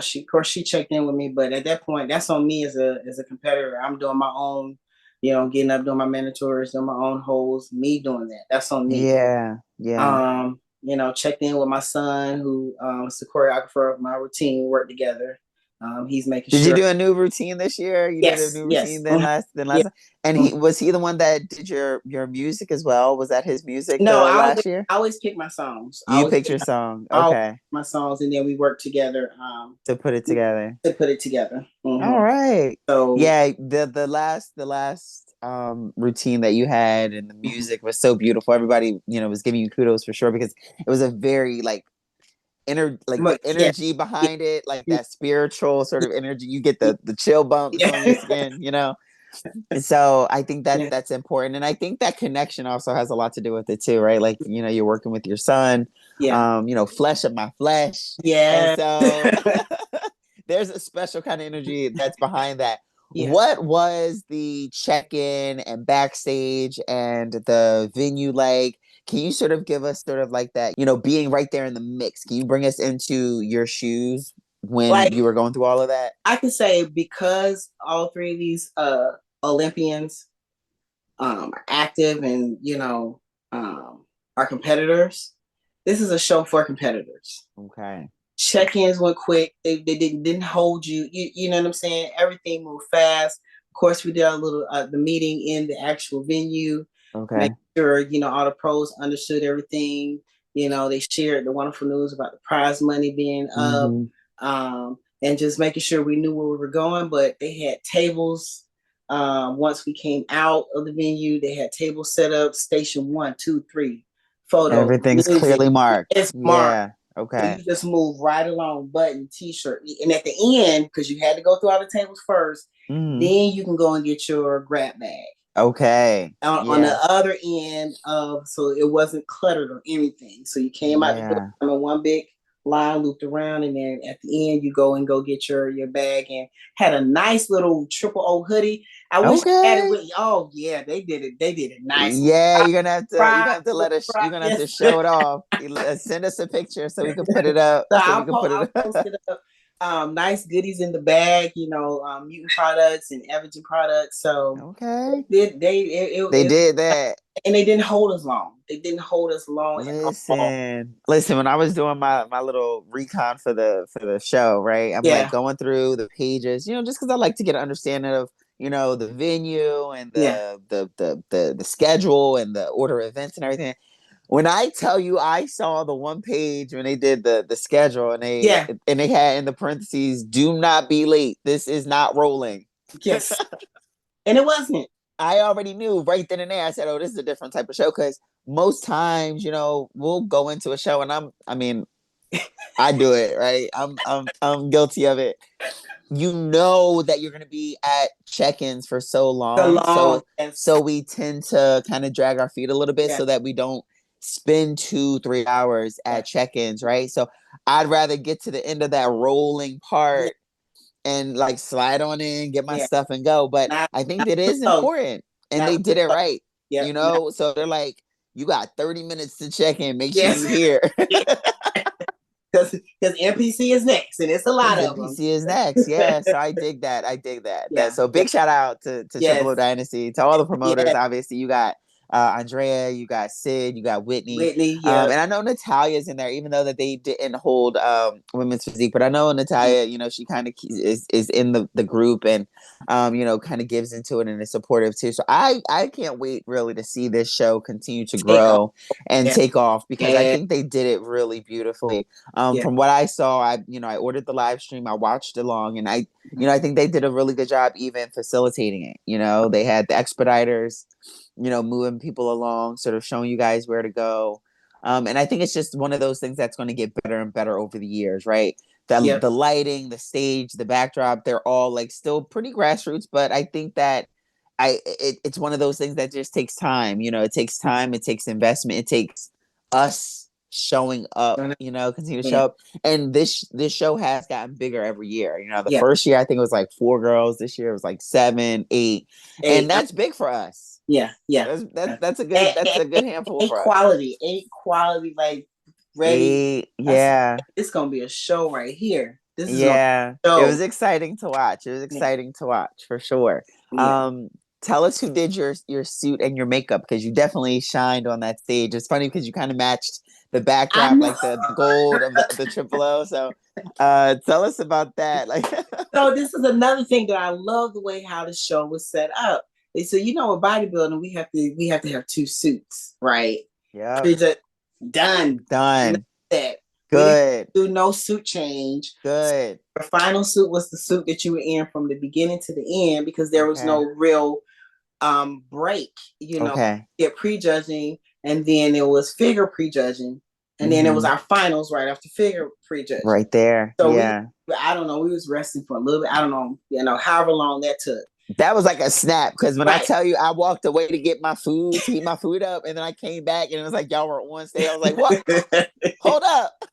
she, of course, she checked in with me, but at that point, that's on me as a competitor. I'm doing my own, getting up, doing my mandatories, doing my own holds. Me doing that. That's on me. Yeah. Yeah. Checked in with my son, who is the choreographer of my routine. Work together. He's making Did you sure. do a new routine this year? You did a Yes, new yes, routine than yeah. last. And Mhm. he the one that did your music as well? Was that his music No, last year? I always pick my songs. I You always picked pick your song. all Okay. my songs, and then we work together To put it together. to put it together. All right. So, Yeah, the last routine that you had and the mhm. music was so beautiful. Everybody, was giving you kudos for sure because it was a very like the Yeah, energy yeah, behind it, like that spiritual sort of energy. You get the chill bumps on your yeah, skin. And so I think that yeah, that's important. And I think that connection also has a lot to do with it too, right? Like, you're working with your son, yeah, flesh of my flesh. And yeah, so there's a special kind of energy that's behind that. yeah. What was the check-in and backstage and the venue like? Can you sort of give us sort of like that, being right there in the mix? Can you bring us into your shoes when Like, you were going through all of that? I can say, because all three of these Olympians are active, and are competitors. This is a show for competitors. Okay. Check-ins went quick. They didn't hold you. You know what I'm saying? Everything moved fast. Of course, we did a little the meeting in the actual venue. Make Okay. sure all the pros understood everything. They shared the wonderful news about the prize money being up, Mm-hmm. and just making sure we knew where we were going. But they had tables. Once we came out of the venue, they had tables set up. Station 1, 2, 3, photos, Everything's music. clearly marked. It's marked. Yeah. So Okay. you just move right along, button, t-shirt. And at the end, because you had to go through all the tables first, Mm-hmm. then you can go and get your grab bag. Okay. On the Yeah. other end of, so it wasn't cluttered or anything. So you came out the door Yeah. in one big line, looped around, and then at the end you go get your bag, and had a nice little triple O hoodie. I wish I had it Okay. with. Oh yeah, they did it. They did it nice. Yeah, you're gonna Pride, have to you're gonna have to yes. show it off. Send us a picture so we can put it up. So So we can put I'll it post up. it up. Nice goodies in the bag, mutant products and Evagen products. So Okay. They it did that. and they didn't hold us long. They didn't hold us long at all. Listen, when I was doing my little recon for the show, right? I'm like Yeah, going through the pages, just because I like to get an understanding of, the venue and yeah, the schedule and the order of events and everything. When I tell you I saw the one page when they did the schedule and they yeah, and they had in the parentheses, do not be late. This is not rolling. yes. And it wasn't. I already knew right then and there. I said, "Oh, this is a different type of show." Because most times, we'll go into a show, and I mean, I do it right. I'm guilty of it. You know that you're going to be at check-ins for so The long, long, so we tend to kind of drag our feet a little bit, yeah, so that we don't spend 2-3 hours yeah, at check-ins, right? So I'd rather get to the end of that rolling yeah, part and like slide on in, get my yeah. stuff and go. But Not, I think not that too is close. important. And Not they too did it close. right. Yep. Not, So they're like, you got 30 minutes to check in. Make sure yes. you here. Because NPC is next, and it's a lot Because of them. NPC is next. Yeah. So I dig that. I dig that. Yeah. So Yeah. big shout out to Triple O Yes. Dynasty, to all the promoters. Yes. Obviously, you got Andrea, you got Sid, you got Whitney. Whitney. Yep. And I know Natalia's in there, even though that they didn't hold women's physique. But I know Natalia, she kind of is in the group and kind of gives into it and is supportive too. So I can't wait really to see this show continue to Take off. grow and Yeah. take off, because I Yeah. think they did it really beautifully. Yeah. From what I saw, I ordered the live stream, I watched along, and I think they did a really good job even facilitating it. They had the expediters, moving people along, sort of showing you guys where to go. And I think it's just one of those things that's going to get better and better over the years, right? The Yep. the lighting, the stage, the backdrop, they're all like still pretty grassroots, but I think that it's one of those things that just takes time. It takes time, it takes investment, it takes us showing up, continue to Yeah. show up. And this show has gotten bigger every year. The Yeah. first year I think it was like 4 girls. This year it was like 7, 8, and Eight. that's big for us. Yeah. Yeah. That's a good handful A for us. quality. A quality. Like ready. 8, That's yeah. it's gonna be a show right here. This is gonna Yeah, be a it was show. exciting to watch. It was Yeah. exciting to watch for sure. Yeah. Tell us who did your suit and your makeup, because you definitely shined on that stage. It's funny because you kind of matched the I backdrop, know. like the gold of the triple O. So, tell us about that. Like, So this is another thing that I love the way how the show was set up. So with bodybuilding, we have to have two suits, right? yep, It's a done. done. That we didn't Good, do no suit change. good. The final suit was the suit that you were in from the beginning to the end because there was no Okay, real break. okay. Get prejudging, and then it was figure prejudging, and then it was Mm-hmm. our finals right after figure prejudging. Right there. So Yeah. I don't know, we was resting for a little bit. I don't know, however long that took. That was like a snap, because when I Right. tell you I walked away to get my food, to heat my food up, and then I came back and it was like y'all were on stage. I was like, what? Hold up.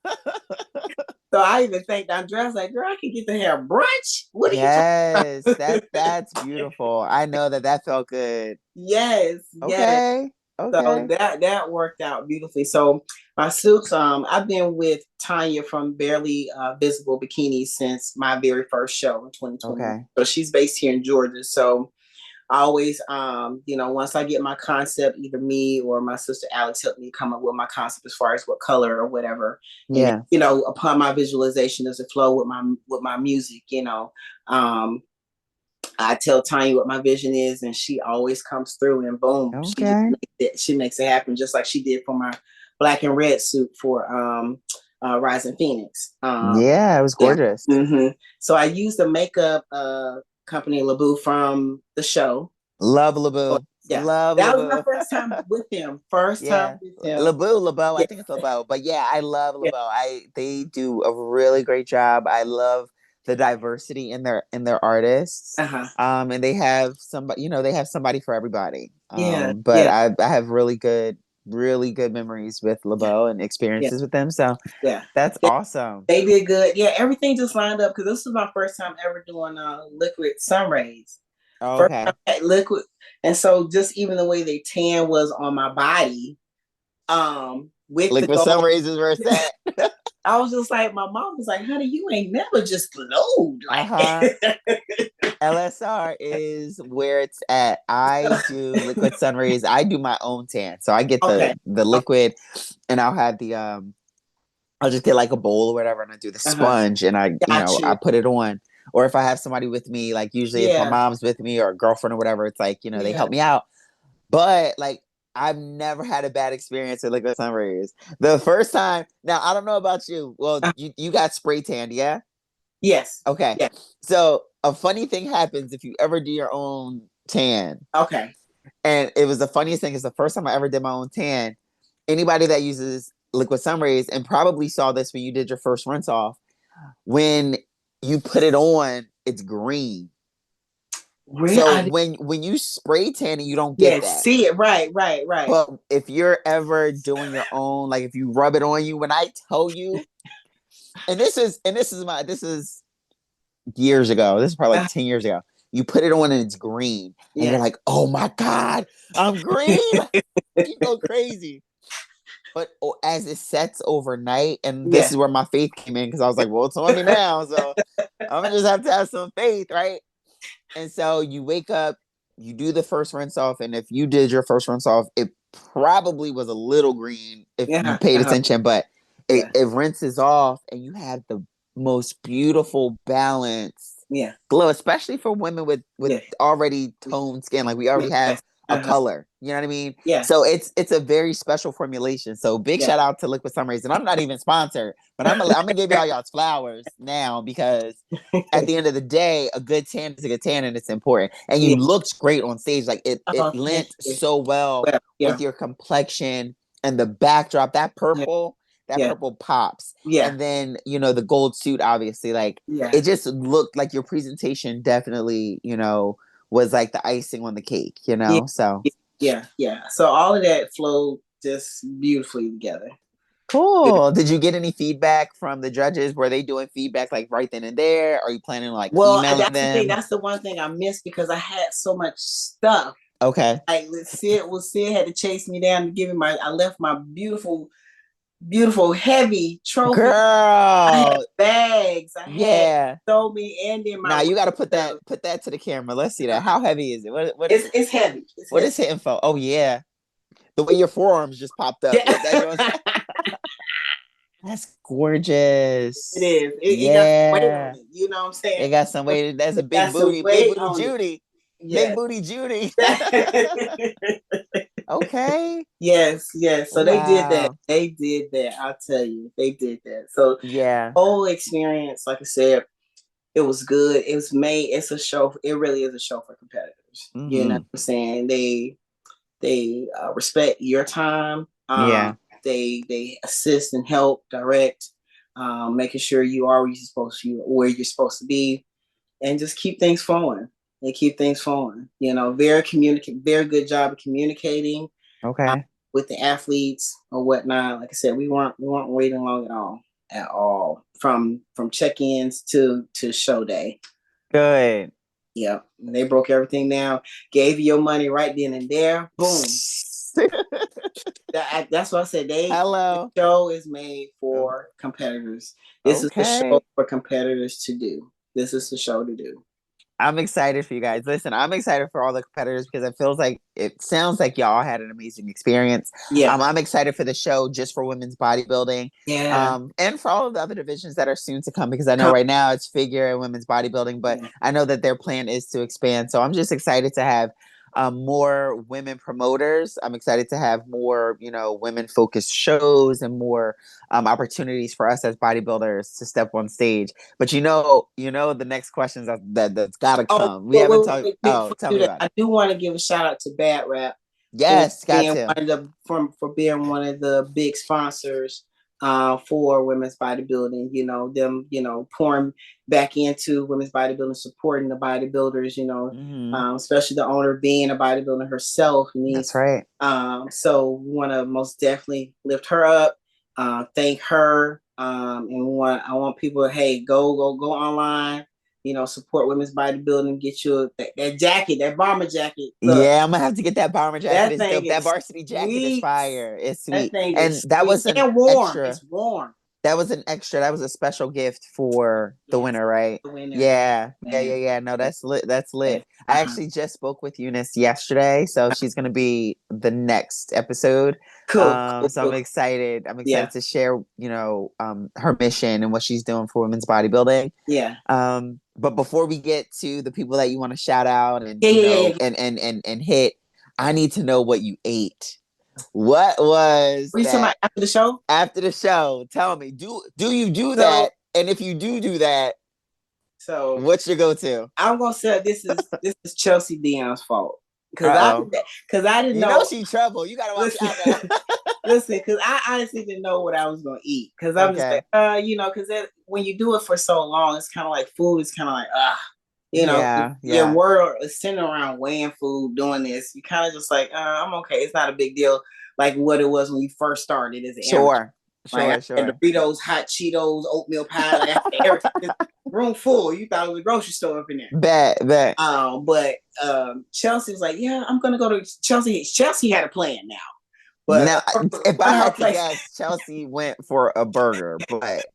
So I even thanked Andrea. I was like, girl, I can get to have brunch. What are you talking Yes, about? that's beautiful. I know that felt good. Yes, yes. Okay. So Okay. that worked out beautifully. So my suits, I've been with Tanya from Barely Visible Bikinis since my very first show in 2020. Okay. So she's based here in Georgia. So I always, once I get my concept, either me or my sister Alex helped me come up with my concept as far as what color or whatever. And Yeah. upon my visualization, does it flow with my music? Um, I tell Tanya what my vision is, and she always comes through. And boom, Okay. she makes it happen, just like she did for my black and red suit for Rising Phoenix. Yeah, it was Yeah. gorgeous. Mm-hmm. So I used the makeup company Labu from the show. Love So, LeBeau. yeah, Love that was my LeBeau. first time with him. First time Yeah. with him. LeBeau. I Yeah, think it's LeBeau. But yeah, I love yeah. LeBeau. They do a really great job. I love the diversity in their artists. Uh-huh. And they have somebody, they have somebody for everybody. Yeah, But yeah, I have really good memories with yeah, LeBeau and yeah, experiences with them. So yeah. that's awesome. They did good. Yeah, everything just lined up because this was my first time ever doing liquid sun rays. Oh, First time okay. I had liquid, and so just even the way they tan was on my body, with the Liquid sun gold. rays is where it's at. I was just like, my mom was like, honey, you ain't never just glowed like Uh-huh. that. LSR is where it's at. I do liquid sun rays. I do my own tan. So I get Okay. the liquid, and I'll have the I'll just get like a bowl or whatever, and I do the Uh-huh. sponge, and Got I you. put it on. Or if I have somebody with me, like usually if my Yeah. mom's with me or a girlfriend or whatever, it's like, they Yeah. help me out. But like I've never had a bad experience with liquid sun rays. The first time, now I don't know about you. Well, Uh, you got spray tanned, yeah? yes. Okay. Yeah. So a funny thing happens if you ever do your own tan. Okay. And it was the funniest thing is the first time I ever did my own tan. Anybody that uses liquid sun rays and probably saw this when you did your first rinse off, when you put it on, it's green. Real So I when you spray tanning, you don't get yeah, that. see it. Right. But if you're ever doing your own, like if you rub it on you, when I tell you, this is years ago. This is probably like 10 years ago. You put it on and it's green, and you're Yeah. like, oh my God, I'm green. You go crazy. But as it sets overnight, and this Yeah. is where my faith came in because I was like, well, it's on me now. So I'm gonna just have to have some faith, right? And so you wake up, you do the first rinse off, and if you did your first rinse off, it probably was a little green if you Yeah. paid attention, but Yeah. it rinses off, and you have the most beautiful balanced Yeah. glow, especially for women with Yeah. already toned skin. Like we already have Yes. a Uh-huh. color. You know what I mean? Yeah. So it's a very special formulation. So big Yeah. shout out to Liquid Sunrays. And I'm not even sponsored, but I'm gonna give y'all's flowers now because at the end of the day, a good tan is a good tan and it's important. And you Yeah. looked great on stage. Like it Oh, thank lent you. so well Well, yeah. with your complexion and the backdrop. Yeah. That Yeah. purple pops. Yeah. And then, the gold suit, obviously, like Yeah. it just looked like your presentation definitely, was like the icing on the cake, Yeah. So Yeah. So all of that flowed just beautifully together. cool. Did you get any feedback from the judges? Were they doing feedback like right then and there? Are you planning on like Well, emailing that's the thing. them? That's the one thing I missed because I had so much stuff. Okay. Like Sid had to chase me down to give me I left my beautiful heavy trophy. I had Girl. bags. I had Yeah. so me and in my Now you got to stuff. put that to the camera. Let's see that. How heavy is it? It's heavy. It's What heavy. is hitting for? Oh yeah. The way your forearms just popped up. Yeah. Like that. That's gorgeous. It is. It got some weight on Yeah. it. You know what I'm saying? It got some weight. That's a It got some big weight booty on it. Judy. Big Yes. booty Judy. Okay. Yes. So they did that. Wow. They did that. I'll tell you, they did that. So Yeah. whole experience, like I said, it was good. It was made. It's a show. It really is a show for competitors. You know what Mm-hmm. I'm saying? They respect your time. Yeah. They assist and help direct, making sure you are where you're supposed to be, and just keep things flowing. They keep things flowing. Very good job of communicating uh, Okay. with the athletes or whatnot. Like I said, we weren't waiting long at all from check-ins to show day. Good. Yeah, they broke everything down, gave you your money right then and there. Boom. That's what I said. The Hello. show is made for competitors. This is the show Okay. for competitors to do. This is the show to do. I'm excited for you guys. Listen, I'm excited for all the competitors because it sounds like y'all had an amazing experience. Yeah. I'm excited for the show just for women's bodybuilding. Yeah. And for all of the other divisions that are soon to come because I know right now it's figure and women's bodybuilding, but Yeah. I know that their plan is to expand. So I'm just excited to have more women promoters. I'm excited to have more, women focused shows and more opportunities for us as bodybuilders to step on stage. But the next questions that's gotta Oh, come. We haven't talked. before Oh, tell you me do that, about it. I do want to give a shout out to Bad Rap for Yes, got being to. for being one of the big sponsors for women's bodybuilding. Them pouring back into women's bodybuilding, supporting the bodybuilders. Mm-hmm. Especially the owner being a bodybuilder herself That's means. right. So we want to most definitely lift her up, thank her, and I want people to go online. Support women's bodybuilding. Get you that jacket, that bomber jacket. Look, Yeah, I'm gonna have to get that bomber jacket. that It's thing dope. That is varsity jacket is sweet. fire. It's That sweet. thing And is that sweet was an and warm. extra. It's warm. That was an extra. That was a special gift for the Yes, winner, right? the winner. Yeah, yeah, yeah, Yes, yeah. No, that's lit. That's lit. yes. I Uh-huh. actually just spoke with Eunice yesterday, so she's gonna be the next episode. Cool, cool, So I'm cool. excited. I'm Yeah, excited to share, her mission and what she's doing for women's bodybuilding. yeah, But before we get to the people that you want to shout out and yeah, yeah, yeah, yeah. and hit, I need to know what you ate. What was Were you talking that about after the show? after the show? Tell me, do you do So, that? And if you do that, so what's your go-to? I'm gonna say this is Chelsea Dion's fault because Uh-oh. I didn't You know know. she trouble. You gotta watch Listen, out now. listen, because I honestly didn't know what I was gonna eat because I'm just Okay. like, because when you do it for so long, it's kind of like food is kind of like, Yeah, your yeah. world is centered around weighing food, doing this. You kind of just like, I'm okay. It's not a big deal, like what it was when you first started as an amateur. Sure. Like I Sure, had sure. Doritos, hot Cheetos, oatmeal pie, like I had everything. Just room full. You thought it was a grocery store up in there. Bet. But Chelsea was like, yeah, I'm gonna go to Chelsea. Chelsea had a plan now, but Now, if I one of her had to places, guess, Chelsea went for a burger, but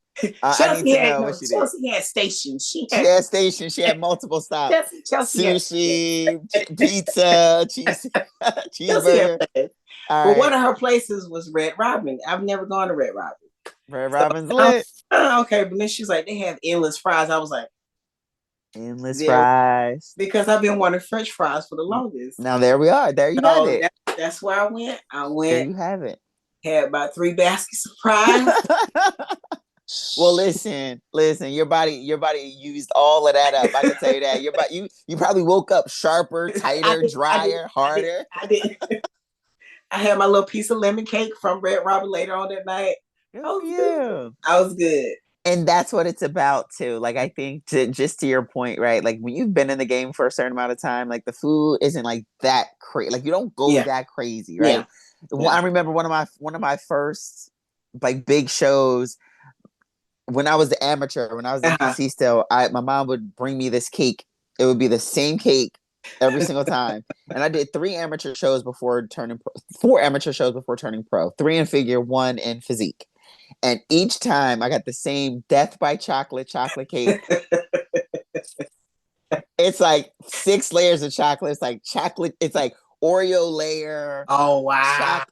I need to know what she did. Chelsea had stations. She had stations. She had multiple stops. Chelsea had Sushi, pizza, Chelsea had cheeseburger. plans. All But one right. of her places was Red Robin. I've never gone to Red Robin. Red So Robin's I was lit. okay, but then she's like, they have endless fries. I was like, Endless there, fries. because I've been wanting French fries for the longest. Now there we are. There you have So it. that's where I went. I There went, you have it. had about 3 baskets of fries. Well, listen. Your body used all of that up. I can tell you that. Your body, you probably woke up sharper, I tighter, did, I did, drier, I did, harder. I did. I had my little piece of lemon cake from Red Robin later on that night. Good I for was good. you. I was good. And that's what it's about too. Like I think to your point, right? Like when you've been in the game for a certain amount of time, like the food isn't like that crazy. Like you don't go Yeah, that crazy, yeah, right? yeah. I remember one of my first like big shows when I was the amateur, when I was in Uh-huh. PC still, my mom would bring me this cake. It would be the same cake every single time. And I did 4 amateur shows before turning pro. 3 in figure, 1 in physique. And each time I got the same death by chocolate cake. It's like 6 layers of chocolate. It's like chocolate. It's like Oreo layer, Oh wow.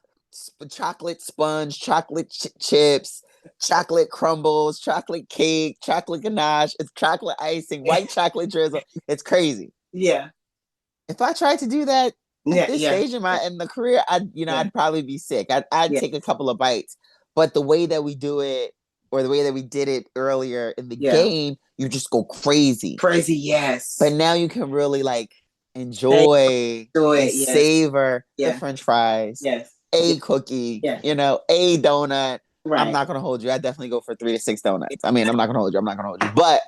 chocolate sponge, chocolate chips, chocolate crumbles, chocolate cake, chocolate ganache. It's chocolate icing, white chocolate drizzle. It's crazy. Yeah. If I tried to do that at Yeah, this yeah, stage in the career, yeah, I'd probably be sick. I'd yeah, take a couple of bites, but the way that we do it, or the way that we did it earlier in the yeah. game, you just go crazy. Crazy, But yes. now you can really like They enjoy do and it, yes, savor the yeah, French fries, yes, yeah, a cookie, yeah. a donut. I'm Right. not gonna hold you. I definitely go for 3 to 6 donuts. I mean, I'm not gonna hold you. I'm not gonna hold you. But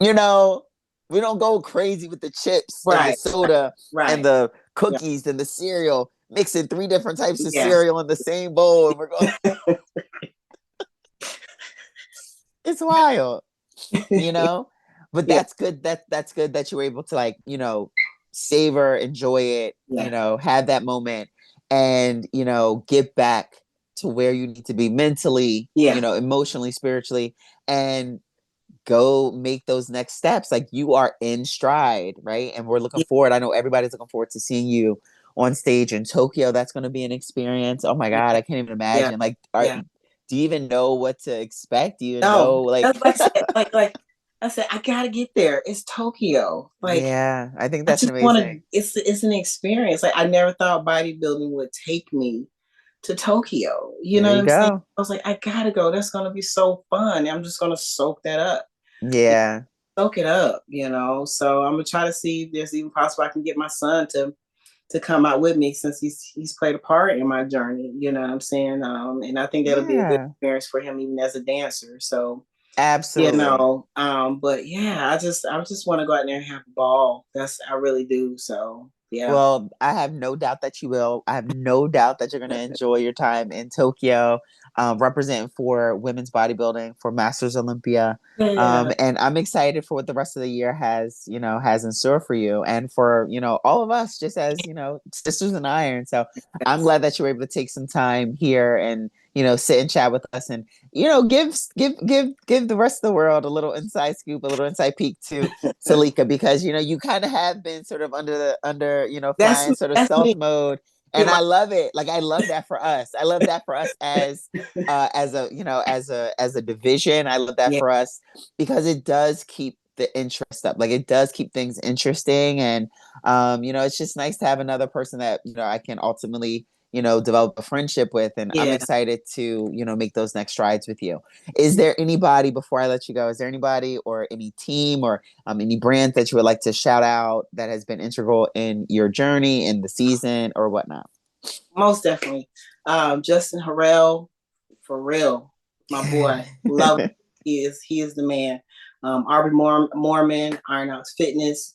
you know, we don't go crazy with the chips and the Right. soda and Right. the Yeah. cookies and the cereal, mixing 3 different types of Yes. cereal in the same bowl, and we're going. It's wild, you know. But Yeah. that's good. That's good that you were able to like savor, enjoy it, Yeah. have that moment, and get back to where you need to be mentally, Yeah. emotionally, spiritually, and go make those next steps. Like you are in stride, right? And we're looking Yeah. forward. I know everybody's looking forward to seeing you on stage in Tokyo. That's going to be an experience. Oh my God, I can't even Yeah. imagine. Like, Yeah. do you even know what to expect? Do you even No, know, like, that's like I said, I said, I gotta get there. It's Tokyo. Like yeah, I think I that's just want to. amazing. It's an experience. Like I never thought bodybuilding would take me to Tokyo. You know There what you I'm saying? go. I was like, I gotta go. That's gonna be so fun. I'm just gonna soak that up. Yeah. Soak it up. So I'm gonna try to see if there's even possible I can get my son to come out with me since he's played a part in my journey. You know what I'm saying? And I think that'll be a good Yeah. experience for him even as a dancer. So Absolutely. but yeah, I just want to go out there and have a ball. I really do. So yeah. Well, I have no doubt that you will. I have no doubt that you're going to enjoy your time in Tokyo, representing for women's bodybuilding for Masters Olympia. Yeah. And I'm excited for what the rest of the year has in store for you and for, all of us just as, sisters in iron. So I'm Yes. glad that you were able to take some time here and, sit and chat with us and, give the rest of the world a little inside scoop, a little inside peek to Selyka, because, you kind of have been sort of That's flying sort of that's stealth me. mode. Get And my I love it. Like, I love that for us. I love that for us as a division. I love that yeah, for us because it does keep the interest up. Like, it does keep things interesting. And, it's just nice to have another person that, I can ultimately, develop a friendship with. And I'm yeah. excited to, make those next strides with you. Is there anybody, before I let you go, is there anybody or any team or any brand that you would like to shout out that has been integral in your journey in the season or whatnot? Most definitely. Justin Harrell, for real, my boy, love. He is the man. Aubrey Mormon, Iron Ox Fitness.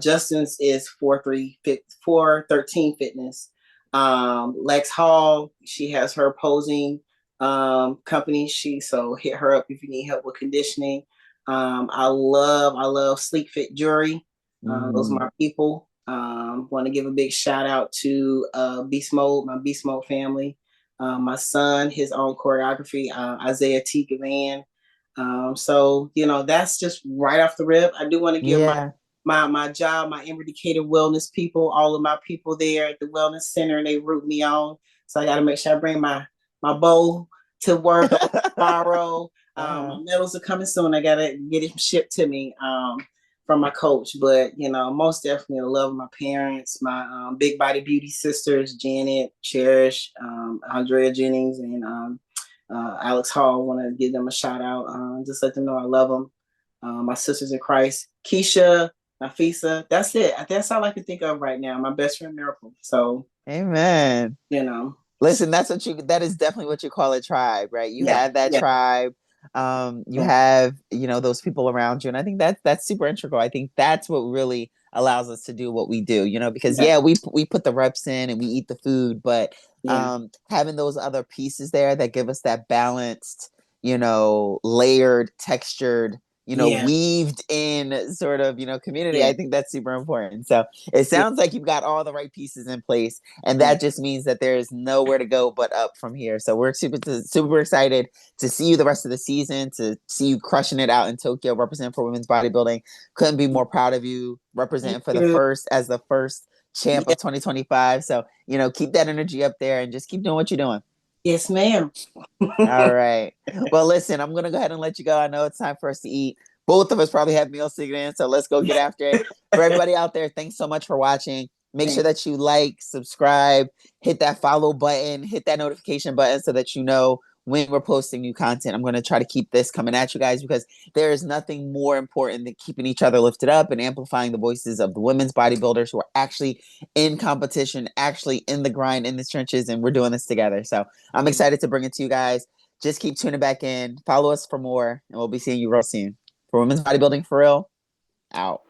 Justin's is 413 Fitness. Lex Hall, she has her posing company. So hit her up if you need help with conditioning. I love Sleek Fit Jewelry. Those are Mm, my people. Want to give a big shout out to Beast Mode, my Beast Mode family. My son, his own choreography, Isaiah T. Givan. So that's just right off the rip. I do want to give yeah. my job, my indicator wellness people, all of my people there at the wellness center, they root me on. So I got to make sure I bring my bowl to work on tomorrow. Uh-huh. My medals are coming soon. I gotta get it shipped to me from my coach. But most definitely, I love my parents, my big body beauty sisters, Janet, Cherish, Andrea Jennings, and Alex Hall. Want to give them a shout out. Just let them know I love them. My sisters in Christ, Keisha, Nafisa. That's it. That's all I can think of right now. My best friend Miracle. So Amen. you know, Listen, that is definitely what you call a tribe, right? You yeah, have that yeah, tribe. You yeah, have, those people around you. And I think that's super integral. I think that's what really allows us to do what we do, because yeah, yeah, we put the reps in and we eat the food, but yeah, having those other pieces there that give us that balanced, layered, textured, yeah, weaved in sort of, community. yeah, I think that's super important. So it yeah, sounds like you've got all the right pieces in place, and yeah. that just means that there is nowhere to go but up from here. So we're super excited to see you the rest of the season, to see you crushing it out in Tokyo, representing for women's bodybuilding. Couldn't be more proud of you representing Thank for you. the first champ Yeah. of 2025. So, keep that energy up there and just keep doing what you're doing. Yes, ma'am. All right. Well, listen, I'm gonna go ahead and let you go. I know it's time for us to eat. Both of us probably have meal sickness, so let's go get after it. For everybody out there, thanks so much for watching. Make sure Thank that you like, subscribe, hit that follow button, hit that notification button so that you know when we're posting new content. I'm going to try to keep this coming at you guys because there is nothing more important than keeping each other lifted up and amplifying the voices of the women's bodybuilders who are actually in competition, actually in the grind, in the trenches, and we're doing this together. So I'm you. excited to bring it to you guys. Just keep tuning back in. Follow us for more, and we'll be seeing you real soon. For Women's Bodybuilding for Real, out.